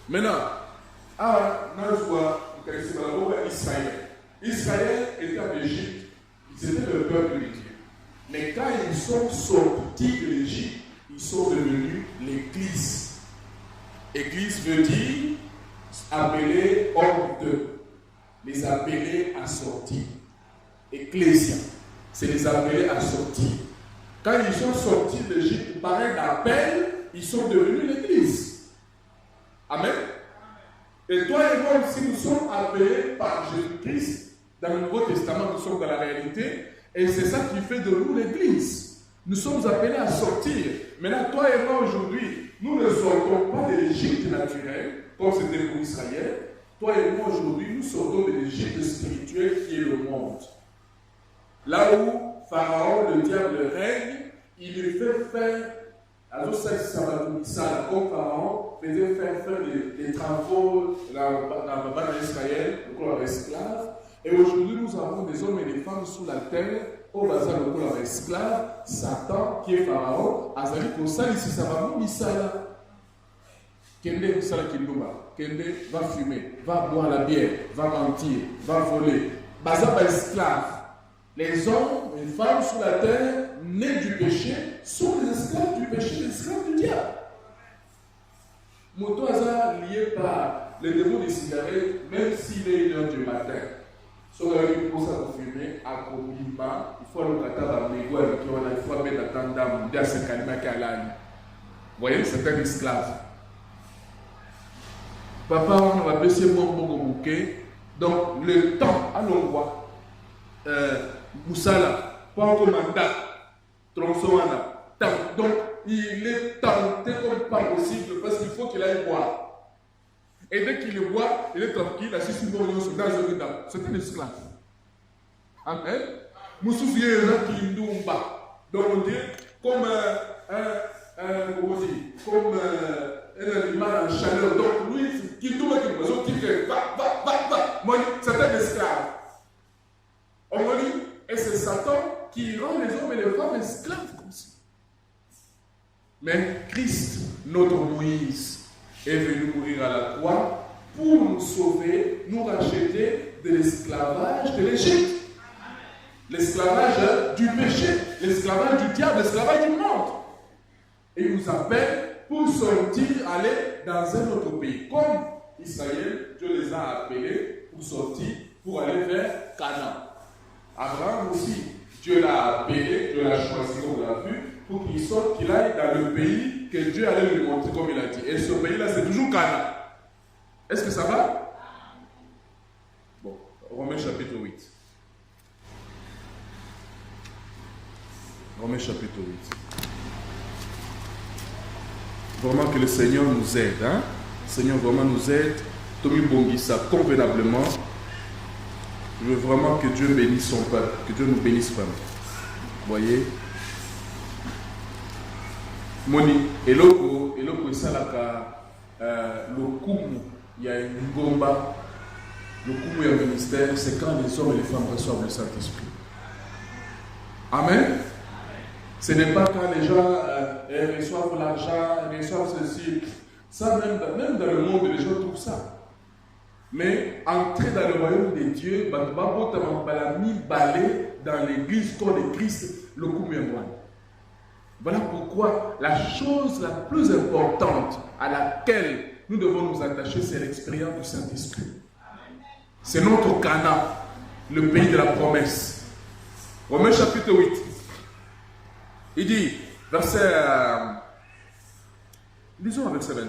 Maintenant, Israël. Israël était en Égypte, ils étaient le peuple de Dieu. Mais quand ils sont sortis de l'Égypte, ils sont devenus l'Église. Église veut dire appeler hors d'eux, les appeler à sortir. Ecclésia, c'est les appeler à sortir. Quand ils sont sortis de l'Égypte par un appel, ils sont devenus l'Église. Amen. Et toi et moi aussi, nous sommes appelés par Jésus-Christ. Dans le Nouveau Testament, nous sommes dans la réalité. Et c'est ça qui fait de nous l'Église. Nous sommes appelés à sortir. Maintenant, toi et moi aujourd'hui, nous ne sortons pas de l'Égypte naturelle, comme c'était pour Israël. Toi et moi aujourd'hui, nous sortons de l'Égypte spirituelle qui est le monde. Là où Pharaon, le diable, règne, il lui fait faire, alors ça comme Pharaon faisait faire des travaux dans Israël, le corps esclave. Et aujourd'hui, nous avons des hommes et des femmes sous la terre, au bazar le corps esclave, Satan, qui est Pharaon, Azali Kosal, ici ça va nous, Misala. Kende Sala Kindouma, Kende va fumer, va boire la bière, va mentir, va voler. Bazar esclave. Les hommes et les femmes sous la terre, nés du péché, sont les esclaves du péché, les esclaves du diable. Moto Hazard lié par le démon des cigarettes, même s'il est 1h du matin, sur la rue pour ça fumer, à Kobimba, il faut le kata à Mégo avec qui on a il faut mettre la tendance, à ce calme à Kalani. Vous voyez, c'est un esclave. Papa, on va baisser mon bouquet. Donc, le temps, allons voir. Moussala, pas un mandat, tronçonana. Donc, il est tenté comme pas possible parce qu'il faut qu'il aille boire. Et dès qu'il le boit, il est tranquille, assis sur mon lion, dans un dame. C'est un esclave. Amen. Moussoufi est là qui nous bat. Donc, on dit, comme un animal en chaleur. Donc, lui, qui nous bat, qui dit, va. Moi, c'est un esclave. On me dit, et c'est Satan qui rend les hommes et les femmes esclaves comme ça. Mais Christ, notre Moïse, est venu mourir à la croix pour nous sauver, nous racheter de l'esclavage de l'Égypte. L'esclavage du péché, l'esclavage du diable, l'esclavage du monde. Et il nous appelle pour sortir, aller dans un autre pays. Comme Israël, Dieu les a appelés pour sortir, pour aller vers Canaan. Abraham aussi, Dieu l'a appelé, Dieu l'a choisi, comme on l'a vu, pour qu'il sorte, qu'il aille dans le pays que Dieu allait lui montrer, comme il a dit. Et ce pays-là, c'est toujours Canaan. Est-ce que ça va? Bon, Romains chapitre 8. Romains chapitre 8. Vraiment que le Seigneur nous aide. Hein? Le Seigneur vraiment nous aide. Tommy Bongissa, convenablement. Je veux vraiment que Dieu bénisse son peuple, que Dieu nous bénisse vraiment. voyez, moni eloko esalaka lokumu ya ngomba, lokumu ya ministère, c'est quand les hommes et les femmes reçoivent le Saint-Esprit. Amen. Ce n'est pas quand les gens reçoivent l'argent, reçoivent ceci. Ça, même dans le monde, les gens trouvent ça. Mais entrer dans le royaume de Dieu, dans l'église corps de Christ, le coup. Voilà pourquoi la chose la plus importante à laquelle nous devons nous attacher, c'est l'expérience du Saint-Esprit. C'est notre Canaan, le pays de la promesse. Romains chapitre 8. Il dit, lisons avec verset 28.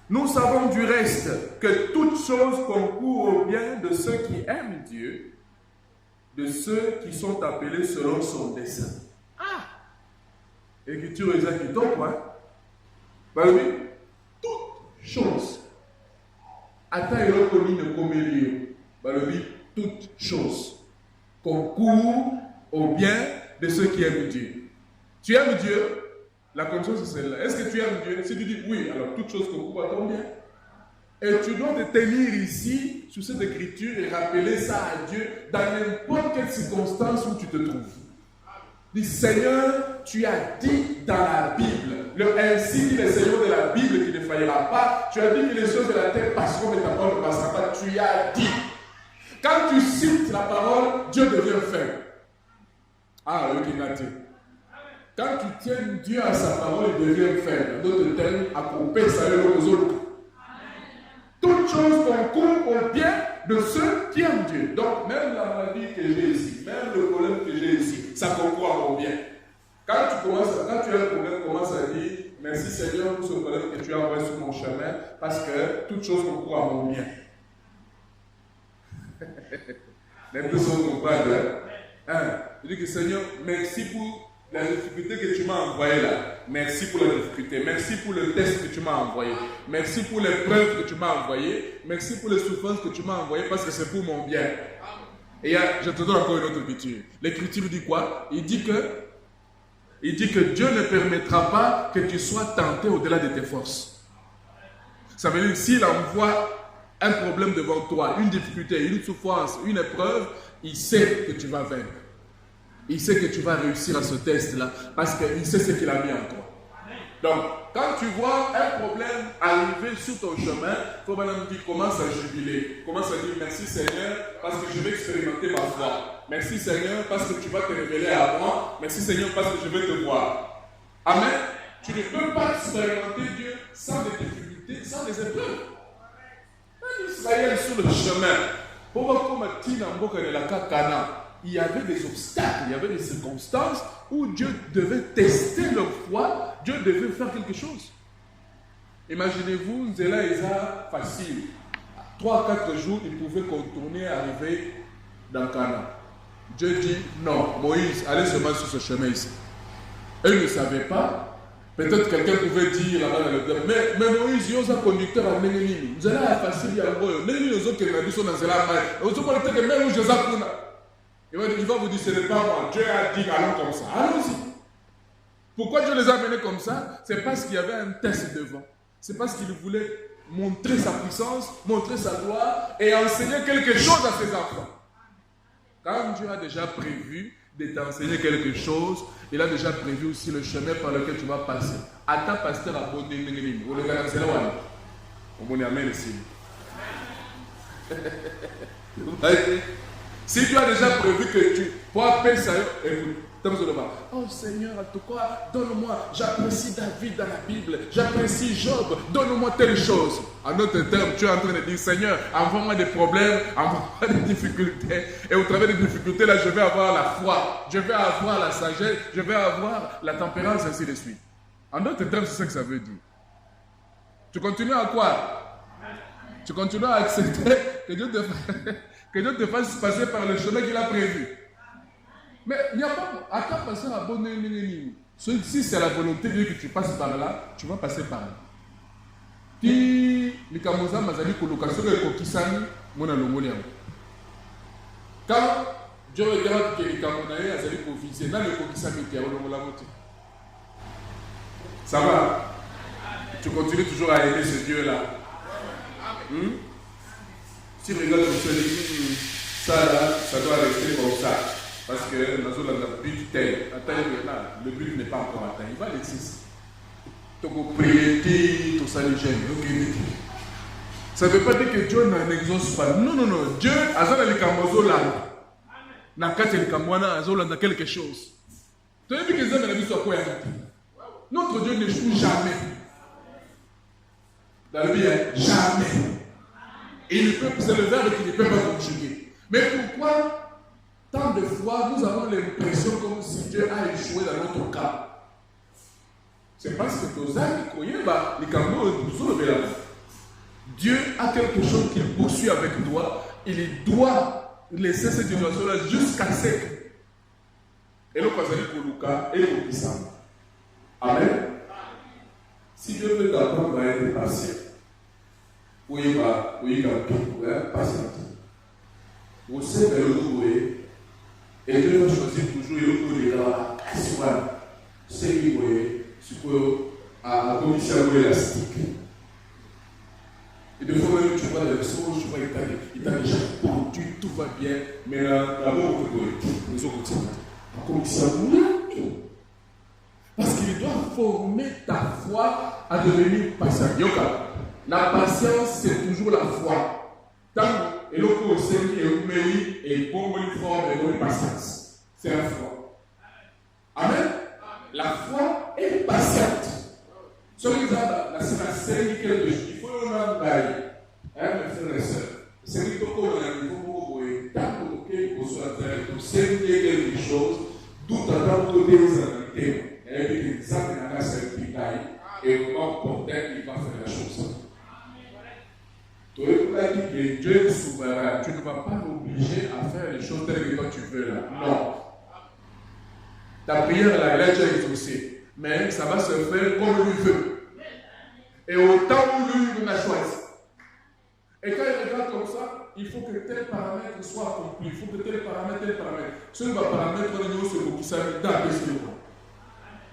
Nous savons du reste que toutes choses concourent au bien de ceux qui aiment Dieu, de ceux qui sont appelés selon son dessein. Ah! Écriture exacte qui tombe, hein? Bah oui, toutes choses. Attends, il reconnaît le comédie. Bah oui, toutes choses concourent au bien de ceux qui aiment Dieu. Tu aimes Dieu? La condition c'est celle-là. Est-ce que tu aimes Dieu? Si tu dis oui, alors toute chose concourt à ton bien. Et tu dois te tenir ici, sur cette écriture, et rappeler ça à Dieu dans n'importe quelle circonstance où tu te trouves. Dis, Seigneur, tu as dit dans la Bible, ainsi dit le Seigneur de la Bible qui ne faillira pas, tu as dit que les choses de la terre passeront, mais ta parole ne passera pas. Tu as dit. Quand tu cites la parole, Dieu devient ferme. Ah, oui, Kinati. Quand tu tiens Dieu à sa parole, il devient ferme. D'autres termes, à couper, ça veut aux autres. Toutes choses concourent au bien de ceux qui aiment Dieu. Donc, même la maladie que j'ai ici, même le problème que j'ai ici, ça concourt à mon bien. Quand tu as un problème, commence à dire merci Seigneur pour ce problème que tu as envoyé sur mon chemin, parce que toutes choses concourent à mon bien. Les deux sont comparables. Je dis que Seigneur, merci pour la difficulté que tu m'as envoyée là. Merci pour la difficulté. Merci pour le test que tu m'as envoyé. Merci pour les preuves que tu m'as envoyées. Merci pour les souffrances que tu m'as envoyées parce que c'est pour mon bien. Et je te donne encore une autre écriture. L'écriture dit quoi? Il dit que Dieu ne permettra pas que tu sois tenté au-delà de tes forces. Ça veut dire s'il envoie un problème devant toi, une difficulté, une souffrance, une épreuve, il sait que tu vas vaincre. Il sait que tu vas réussir à ce test-là parce qu'il sait ce qu'il a mis en toi. Donc, quand tu vois un problème arriver sur ton chemin, il faut maintenant dire, commence à jubiler. Commence à dire merci Seigneur parce que je vais expérimenter ma foi. Merci Seigneur parce que tu vas te révéler à moi. Merci Seigneur parce que je vais te voir. Amen. Tu ne peux pas expérimenter Dieu sans des difficultés, sans des épreuves. Même Israël sur le chemin, pour voir comment il y avait des obstacles, il y avait des circonstances où Dieu devait tester leur foi, Dieu devait faire quelque chose. Imaginez-vous, Zéla et Isa, facile. 3-4 jours, ils pouvaient contourner, arriver dans Canaan. Dieu dit, non, Moïse, allez seulement sur ce chemin ici. Eux ne savaient pas. Peut-être quelqu'un pouvait dire là-bas dans le peuple, mais Moïse, il y a un conducteur à Nénénini. Zéla est facile, il y a un boy. Nénénini, ils ont dans Zéla. Ils ont connecté que même où je il va vous dire, ce n'est pas moi. Dieu a dit, allons comme ça. Allons-y. Pourquoi Dieu les a amenés comme ça? C'est parce qu'il y avait un test devant. C'est parce qu'il voulait montrer sa puissance, montrer sa gloire et enseigner quelque chose à ses enfants. Quand Dieu a déjà prévu de t'enseigner quelque chose, il a déjà prévu aussi le chemin par lequel tu vas passer. Attends, pasteur, à bon Nénénini. Vous le regardez là, on va amener ici. Vous voyez? Si tu as déjà prévu que tu pourras payer ça, écoute, oh Seigneur, en tout cas, donne-moi, j'apprécie David dans la Bible, j'apprécie Job, donne-moi telle chose. En d'autres termes, tu es en train de dire, Seigneur, envoie-moi des problèmes, envoie-moi des difficultés. Et au travers des difficultés, là, je vais avoir la foi, je vais avoir la sagesse, je vais avoir la tempérance, ainsi de suite. En d'autres termes, c'est ça que ça veut dire. Tu continues à quoi? Tu continues à accepter que Dieu te fasse passer par le chemin qu'il a prévu. Mais il n'y a pas... Attends, passer à bonne ligne. Si c'est la volonté de Dieu que tu passes par là, tu vas passer par là. Quand Dieu regarde que les Camerounais, ils allaient pour viser. Dans le Kokisa Météo, on l'a monté. Ça va? Tu continues toujours à aimer ce Dieu-là. Si tu regardes ce Dieu, ça là, ça doit rester comme ça. Parce que le but tel, le but n'est pas encore atteint. Il va l'exister. Donc, prier, tout ça, les jeunes. Ça ne veut pas dire que Dieu n'exauce pas. Non, non, non. Dieu, Azana le Kambozo là. Nakate le Kamwana, Azolanda quelque chose. Tu as vu que les hommes n'ont pas quoi. Notre Dieu n'échoue jamais. Dans le bien, jamais. Et c'est le verbe qui ne peut pas conjuguer. Mais pourquoi tant de fois nous avons l'impression comme si Dieu a échoué dans notre cas? C'est parce que nos âmes qui croyaient, les Camerounais nous ont levé la main. Dieu a quelque chose qu'il poursuit avec toi. Il doit laisser cette situation-là jusqu'à sec. Et le Kwazali Koluka et le Kisam. Amen. Si Dieu veut t'apprendre à être patient, oui, patient. Vous savez le louer, et Dieu va choisir toujours le louer là, c'est lui, à commission élastique. Et de fois même, tu vois le son, tu vois, il t'a déjà pendu, tout va bien, mais d'abord, nous autres, à commission parce qu'il doit former ta foi à devenir patient. Yoka. La patience, c'est toujours la foi. Tant et le coup aussi et bon forme et bonne patience. C'est la foi. Amen. La foi est patiente. Celui-là, la scène il faut un bail. Mes frères et sœurs. C'est qu'il faut qu'on ait un tant que vous soyez pour saigner quelque chose, tout à l'heure de des et puis les hommes n'ont pas cette bataille et comment peut-être il va faire la chose. Tu as dit que Dieu est souverain. Tu ne vas pas l'obliger à faire les choses telles que toi tu veux là. Non. Ta prière là, elle a déjà exaucée. Mais ça va se faire comme lui veut. Et au temps où lui a choisi. Et quand il regarde comme ça, il faut que tel paramètre soit accompli. Il faut que tel paramètre. Ce n'est pas paramètre de nous, c'est pour ça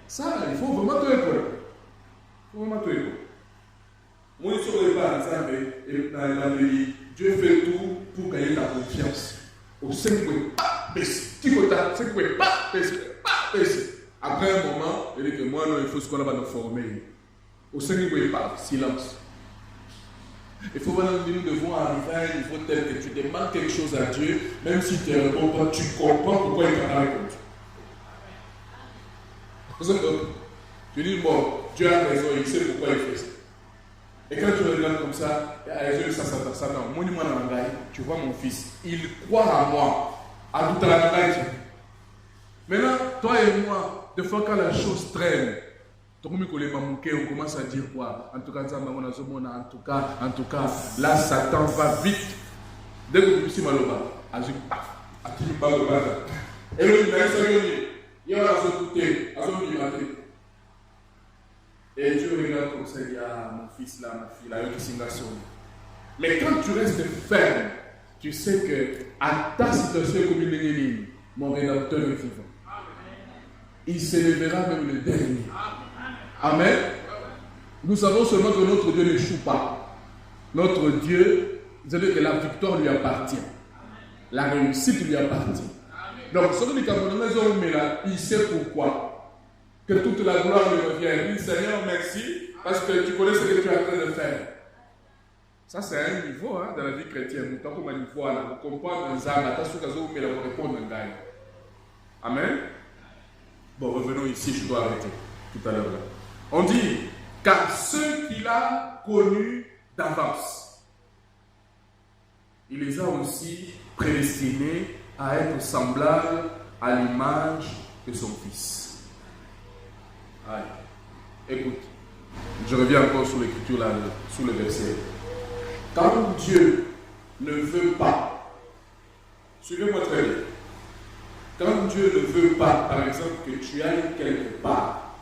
ça, il faut vraiment te écouter. Il faut vraiment te écouter. Moi, je ne sais pas, Dieu fait tout pour gagner ta confiance. Au 5 après un moment, il dit que moi, non, il faut ce qu'on va nous former. Au 5 silence. Il faut vraiment que nous devons arriver à un niveau tel que tu demandes quelque chose à Dieu, même si tu ne réponds pas, tu comprends pourquoi il t'a répondu. Tu dis, bon, Dieu a raison, il sait pourquoi il fait ça. Et quand tu regardes comme ça, tu vois mon fils, il croit en moi. À tout à la maintenant, toi et moi, des fois quand la chose traîne, on commence à dire quoi? En tout cas, là, Satan va vite. Dès que tu dis Maloba, et le il y a et Dieu regarde comme ça, il y a mon fils là, ma fille là, qui s'y mais quand tu restes ferme, tu sais que à ta situation comme une mon Rédempteur est vivant. Il s'élèvera même le dernier. Amen. Nous savons seulement que notre Dieu n'échoue pas. Notre Dieu, c'est-à-dire que la victoire lui appartient. La réussite lui appartient. Donc, ce que nous avons là, il sait pourquoi. Que toute la gloire lui revient. Il dit, Seigneur, merci, parce que tu connais ce que tu es en train de faire. Ça, c'est un niveau dans la vie chrétienne. Nous avons un niveau là, pour comprendre les âmes, attention qu'à vous, mais la répondre en gagne. Amen. Bon, revenons ici, je dois arrêter tout à l'heure. On dit, car ceux qu'il a connus d'avance, il les a aussi prédestinés à être semblables à l'image de son Fils. Allez, écoute, je reviens encore sur l'écriture là, sur le verset. Quand Dieu ne veut pas, suivez-moi très bien, quand Dieu ne veut pas, par exemple, que tu ailles quelque part,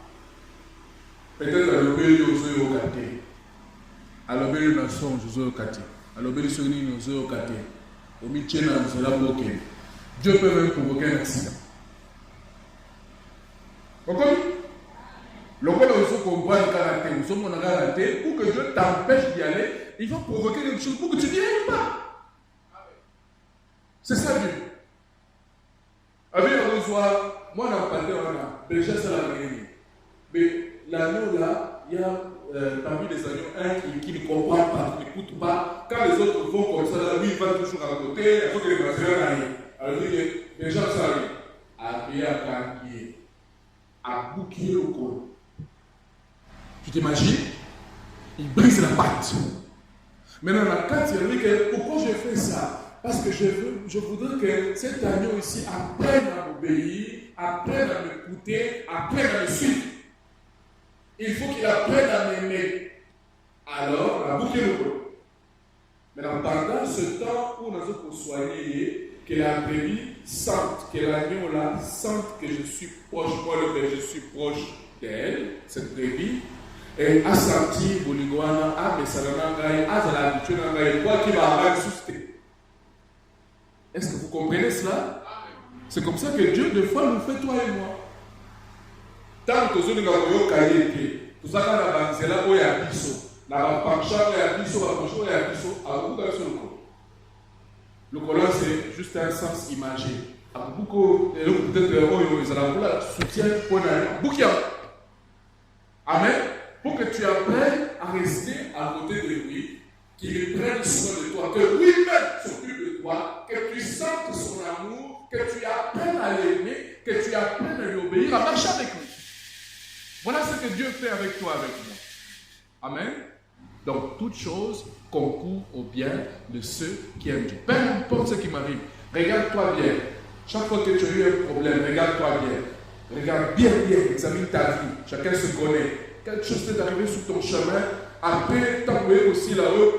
peut-être à l'obéir aux yeux au gâté, à l'obéir aux yeux au gâté, à l'obéir aux yeux au gâté, au milieu de la boquette. Dieu peut même provoquer un accident. Comprenez? Le rôle où on comprend le caractère, où on a caractère, pour que Dieu t'empêche d'y aller, il va provoquer quelque chose pour que tu n'y ailles pas. C'est ça Dieu. Avec le soir, moi dans le pâté, on a déjà ça la réunion. Mais l'agneau là, il y a parmi les agneaux un qui ne comprend pas, qui n'écoute pas. Quand les autres vont comme ça, lui il va toujours à côté, il faut que les voisins aillent. Alors il dit, déjà ça arrive. À payer, à gagner, à bouquer le col. Tu t'imagines? Il brise la patte. Maintenant, la carte, il dit que pourquoi je fais ça? Parce que je voudrais que cet agneau ici apprenne à m'obéir, apprenne à m'écouter, apprenne à me suivre. Il faut qu'il apprenne à m'aimer. Alors, on a bouclé le col. Maintenant, pendant ce temps où nous avons soigné, que la brebis sente, que l'agneau là sente que je suis proche, moi le père, je suis proche d'elle, cette brebis, et a senti Bolingoana, a Messalanagai, a l'habitude, quoi qu'il va avoir suscité. Est-ce que vous comprenez cela? C'est comme ça que Dieu, des fois, nous fait toi et moi. Tant que nous avons qualité, tout ça, c'est là où il y a biso. La pancha, il y a biso, la pancha, il y a biso, à beaucoup de choses. Le colon, c'est juste un sens imagé. Beaucoup, peut-être, ils ont soutien pour un Amen. Pour que tu apprennes à rester à côté de lui, qu'il prenne soin de toi, que lui-même s'occupe de toi, que tu sentes son amour, que tu apprennes à l'aimer, que tu apprennes à lui obéir, à marcher avec lui. Voilà ce que Dieu fait avec toi, avec moi. Amen. Donc, toute chose concourt au bien de ceux qui aiment Dieu. Peu importe ce qui m'arrive, regarde-toi bien. Chaque fois que tu as eu un problème, regarde-toi bien. Regarde bien, examine ta vie. Chacun se connaît. Quelque chose t'est arrivé sur ton chemin, après t'envoyer aussi là-haut,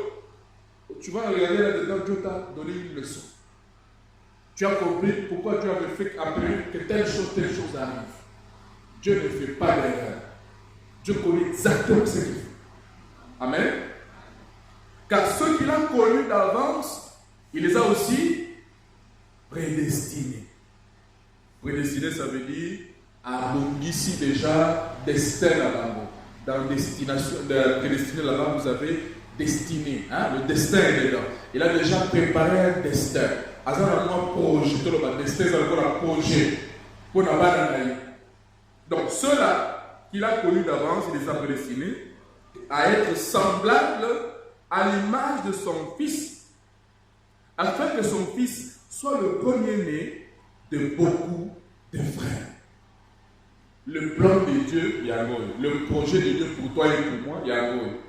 tu vas regarder là-dedans, Dieu t'a donné une leçon. Tu as compris pourquoi Dieu avait fait après que telle chose arrive. Dieu ne fait pas d'erreur. Dieu connaît exactement ce qu'il fait. Amen. Car ceux qu'il a connus d'avance, il les a aussi prédestinés. Prédestiné, ça veut dire ici déjà destin là-bas. Dans destination, prédestiné là-bas, vous avez destiné. Hein? Le destin est dedans. Il a déjà préparé un destin. Azar projet, tout le destin, c'est encore un projet. Pour donc ceux-là qu'il a connus d'avance, il les a prédestinés à être semblables à l'image de son fils, afin que son fils soit le premier-né de beaucoup de frères. Le plan de Dieu, Yagoy. Le projet de Dieu pour toi et pour moi, Yagoy.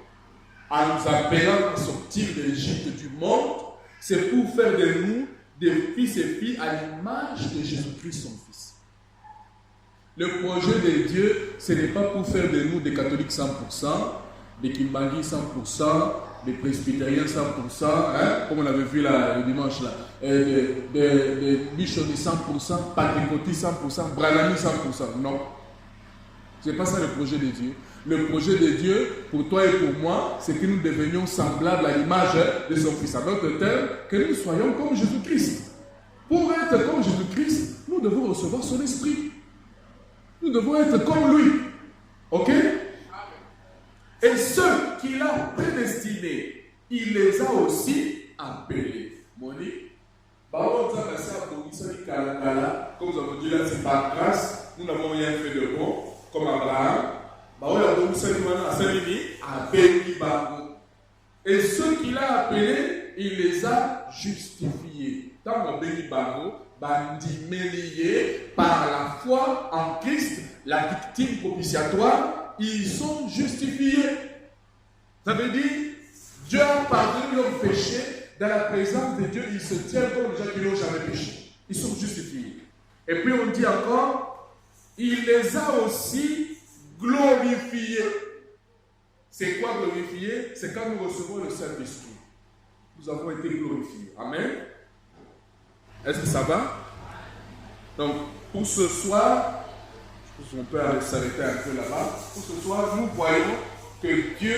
En nous appelant à sortir de l'Égypte du monde, c'est pour faire de nous des fils et filles à l'image de Jésus-Christ, son fils. Le projet de Dieu, ce n'est pas pour faire de nous des catholiques 100%, des Kimbangi 100%, des presbytériens 100%, hein, comme on avait vu là, le dimanche là, des bichonnis 100%, patricotis 100%, branami 100%. Non. Ce n'est pas ça le projet de Dieu. Le projet de Dieu, pour toi et pour moi, c'est que nous devenions semblables à l'image de son Fils. À notre terme, que nous soyons comme Jésus-Christ. Pour être comme Jésus-Christ, nous devons recevoir son esprit. Nous devons être comme lui. Ok? Et ceux qu'il a prédestinés, il les a aussi appelés. Moni, comme nous avons dit là, c'est par grâce, nous n'avons rien fait de bon, comme Abraham. Et ceux qu'il a appelés, il les a justifiés. Dans le Baro, par la foi en Christ, la victime propitiatoire, ils sont justifiés. Ça veut dire, Dieu a pardonné leurs péchés, dans la présence de Dieu, ils se tiennent comme les gens qui n'ont jamais péché. Ils sont justifiés. Et puis on dit encore, il les a aussi glorifiés. C'est quoi glorifier? C'est quand nous recevons le Saint-Esprit. Nous avons été glorifiés. Amen. Est-ce que ça va? Donc, pour ce soir, on peut s'arrêter un peu là-bas. Pour ce soir, nous voyons que Dieu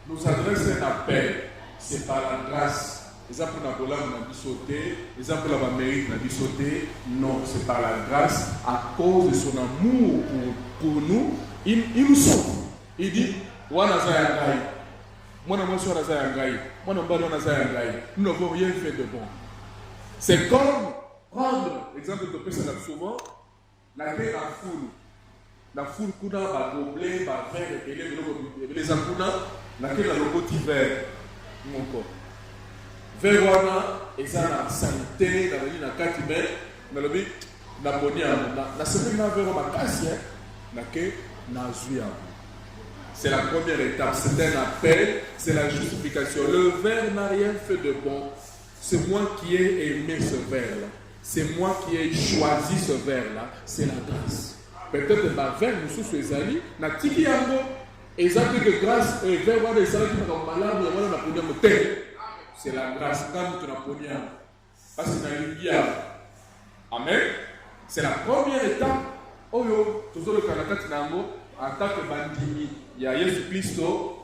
nous adresse un appel. C'est par la grâce les gens pour Napoléon, on a dû sauter, les gens pour la mérite, on a dû sauter. Non, c'est par la grâce, à cause de son amour pour nous, il nous sauve. Il dit, moi, nous n'avons rien fait de bon. C'est comme prendre, exemple de personne souvent, la paix en foule. La foule kuna va gobler, va faire les ampounas, laquelle a le petit verre. Mon corps. Verre wana, et ça la santé, la vie, la catibelle, mais le but, la bonne la semaine n'a verre ma casse, laquelle n'a joué. C'est la première étape, c'est un appel, c'est la justification. Le verre n'a rien fait de bon. C'est moi qui ai aimé ce verre-là. C'est moi qui ai choisi ce verre-là. C'est la grâce. Peut-être ma verre, nous sommes les amis, n'a tiki yango. Et ça fait que grâce, verre, voilà, ça qui m'a malade, on a pris un tel. C'est la grâce, quand tu n'as pas dit. Parce que c'est un Amen. C'est la première étape. Oh yo, toujours le Kanaka Tinango, en tant que bandini. Il y a Jésus Christ,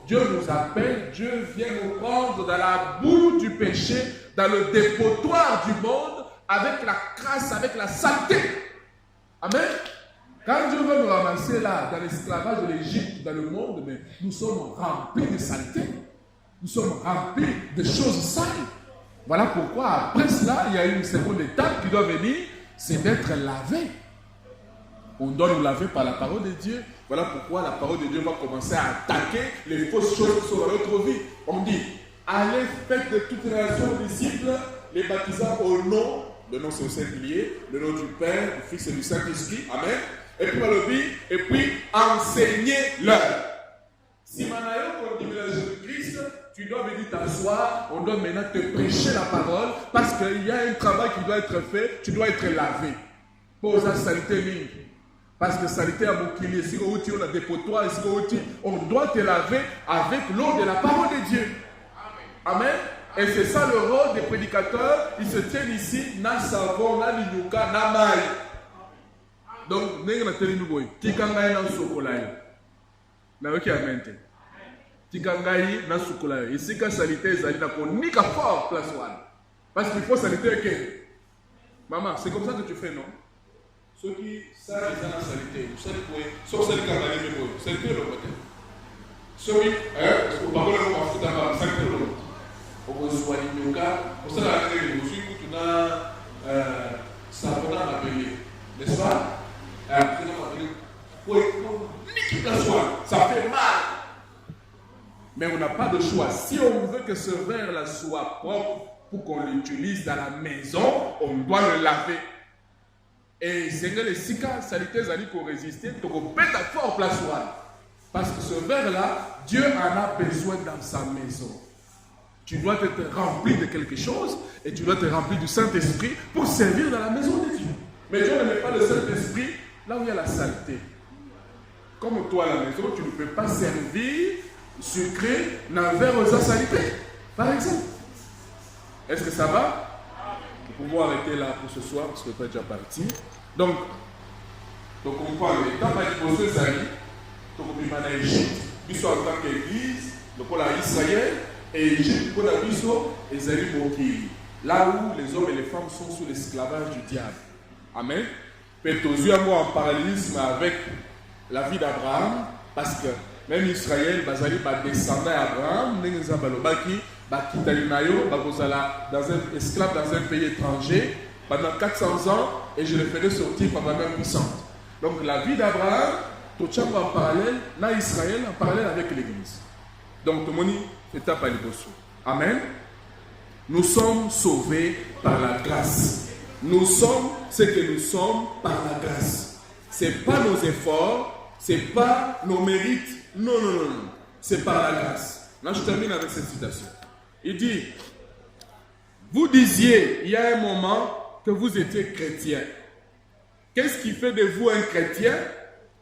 Dieu nous appelle, Dieu vient nous prendre dans la boue du péché, dans le dépotoir du monde, avec la crasse, avec la saleté. Amen. Quand Dieu veut nous ramasser là, dans l'esclavage de l'Égypte, dans le monde, mais nous sommes remplis de saleté. Nous sommes remplis de choses sales. Voilà pourquoi, après cela, il y a une seconde étape qui doit venir, c'est d'être lavé. On doit nous laver par la parole de Dieu. Voilà pourquoi la parole de Dieu va commencer à attaquer les fausses choses qui sont dans notre vie. On dit, allez, faites de toutes les nations disciples, les baptisant au nom, le nom c'est au singulier, le nom du Père, du Fils et du Saint-Esprit. Amen. Et puis, et puis enseignez-leur. Si Manayo continue à Jésus-Christ, tu dois venir t'asseoir, on doit maintenant te prêcher la parole, parce qu'il y a un travail qui doit être fait, tu dois être lavé. Pose la saleté ligne. Parce que saleté à Mokili, si on a des potoirs, on doit te laver avec l'eau de la parole de Dieu. Amen. Et c'est ça le rôle des prédicateurs. Ils se tiennent ici, na savon, na linuka, na maï. Donc, n'est-ce pas tenu boy. Tikangaï na sokolaï. Na weki amente. Tikangaï na sokolaï. Ici quand saleté zali na konika fort place one. Parce qu'il faut saleté que. Maman, c'est comme ça que tu fais, non? Ceux qui savent les gens en saleté, vous savez quoi? Sauf ceux qui ont gagné le mot. Saleté le côté. Ceux qui, parce que par contre, on va foutre à saleté le mot. On va se voir les yoga. Pour ça, la règle, vous suivez tout un savon à m'appeler. N'est-ce pas? Après, on va m'appeler. Ça fait mal. Mais on n'a pas de choix. Si on veut que ce verre-là soit propre pour qu'on l'utilise dans la maison, on doit le laver. Et c'est que les sika saletés allaient pour résister, donc on pète à fort place. Parce que ce verre-là, Dieu en a besoin dans sa maison. Tu dois être rempli de quelque chose et tu dois être rempli du Saint-Esprit pour servir dans la maison de Dieu. Mais Dieu ne met pas le Saint-Esprit là où il y a la saleté. Comme toi à la maison, tu ne peux pas servir sucré dans un verre aux saleté. Par exemple. Est-ce que ça va? Nous pouvons arrêter là pour ce soir parce que le Père est déjà parti. Donc on parle des temps où les amis, donc on peut en Égypte, nous sommes en tant qu'église, donc on a Israël et Égypte, on a Bisso et Zali Mokili. Là où les hommes et les femmes sont sous l'esclavage du diable. Amen. Peut-être en parallélisme avec la vie d'Abraham, parce que même Israël, Bazali, descendant d'Abraham, dans un esclave dans un pays étranger pendant 400 ans et je le ferai sortir par ma main puissante. Donc la vie d'Abraham, tout ça en parallèle, là Israël en parallèle avec l'église. Donc tout le monde est à Palibosso. Amen. Nous sommes sauvés par la grâce. Nous sommes ce que nous sommes par la grâce. Ce n'est pas nos efforts, ce n'est pas nos mérites. Non. C'est par la grâce. Là je termine avec cette citation. Il dit, vous disiez, il y a un moment que vous étiez chrétien. Qu'est-ce qui fait de vous un chrétien?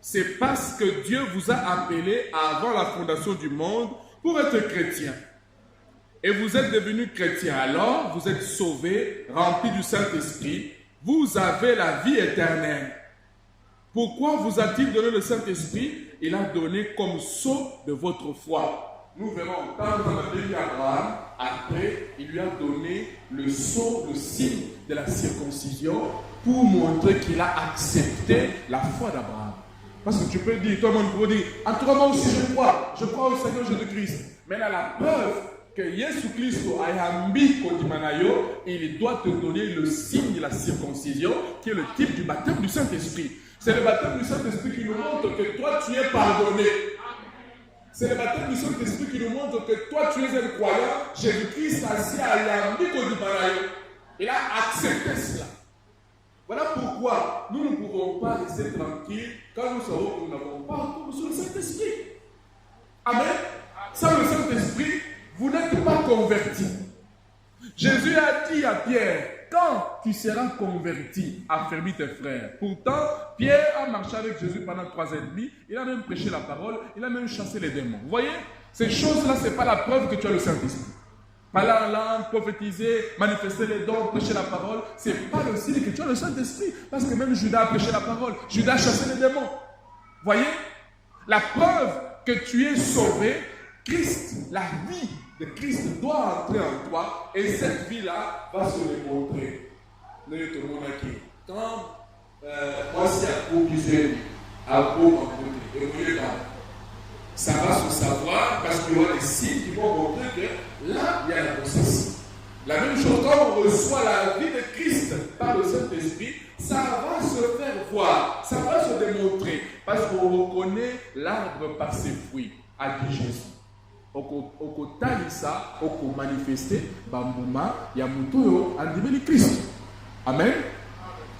C'est parce que Dieu vous a appelé avant la fondation du monde pour être chrétien. Et vous êtes devenu chrétien. Alors, vous êtes sauvés, remplis du Saint-Esprit. Vous avez la vie éternelle. Pourquoi vous a-t-il donné le Saint-Esprit? Il a donné comme sceau de votre foi. nous verrons, quand nous avons dit Abraham, après, il lui a donné le sceau, le signe de la circoncision pour montrer qu'il a accepté la foi d'Abraham. Parce que tu peux dire, tout le monde peut dire, en tout cas moi aussi je crois au Seigneur Jésus-Christ. Mais là, la preuve que Jésus-Christ a mis Kodimanayo, il doit te donner le signe de la circoncision, qui est le type du baptême du Saint-Esprit. C'est le baptême du Saint-Esprit qui nous montre que toi tu es pardonné. C'est le baptême du Saint-Esprit qui nous montre que toi tu es un croyant. Jésus-Christ a assis à Yambi Kodimanayo. Il a accepté cela. Voilà pourquoi nous ne pouvons pas rester tranquilles quand nous savons que nous n'avons pas encore sur le Saint-Esprit. Amen. Sans le Saint-Esprit, vous n'êtes pas convertis. Jésus a dit à Pierre, quand tu seras converti, affermis tes frères. Pourtant, Pierre a marché avec Jésus pendant 3 ans et demi. Il a même prêché la parole, il a même chassé les démons. Vous voyez, ces choses-là, ce n'est pas la preuve que tu as le Saint-Esprit. Parler en langue, prophétiser, manifester les dons, prêcher la parole, ce n'est pas le signe que tu as le Saint-Esprit. Parce que même Judas a prêché la parole, Judas a chassé les démons. Voyez, la preuve que tu es sauvé, Christ, la vie de Christ doit entrer en toi et cette vie-là va se démontrer. Nous tout le monde qui. Quand moi, c'est à coup qui fait à coup en côté, et vous voyez là, ça va se savoir parce qu'il y aura des signes qui vont montrer que là, il y a la grossesse. La même chose, quand on reçoit la vie de Christ par le Saint-Esprit, ça va se faire voir, ça va se démontrer parce qu'on reconnaît l'arbre par ses fruits, a dit Jésus. Okotalisa, oko manifester, bambuma, yamuto, andimeli Christ. Amen.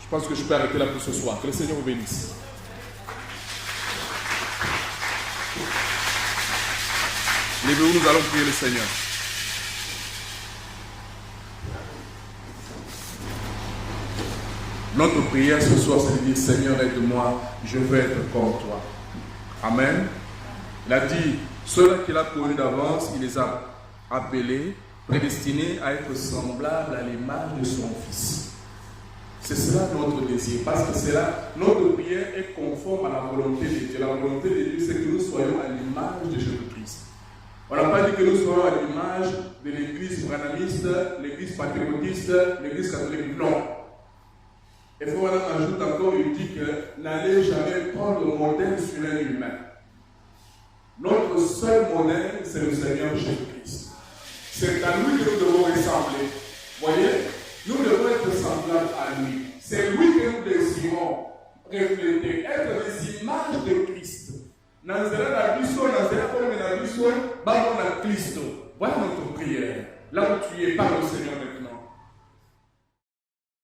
Je pense que je peux arrêter là pour ce soir. Que le Seigneur vous bénisse. Levez-vous, nous allons prier le Seigneur. Notre prière ce soir, c'est de dire, Seigneur, aide-moi, je veux être comme toi. Amen. Il a dit, ceux-là qu'il a connus d'avance, il les a appelés, prédestinés à être semblables à l'image de son Fils. C'est cela notre désir, parce que c'est là, notre prière est conforme à la volonté de Dieu. La volonté de Dieu, c'est que nous soyons à l'image de Jésus-Christ. On n'a pas dit que nous soyons à l'image de l'église branhamiste, l'église pentecôtiste, l'église catholique. Non. Et il faut ajoute encore, il dit que n'allez jamais prendre le modèle sur un humain. Notre seul modèle, c'est le Seigneur Jésus-Christ. C'est à lui que nous devons ressembler. Vous voyez, nous devons être semblables à lui. C'est lui que nous désirons refléter, être les images de Christ. Voilà notre prière. Là où tu es, par le Seigneur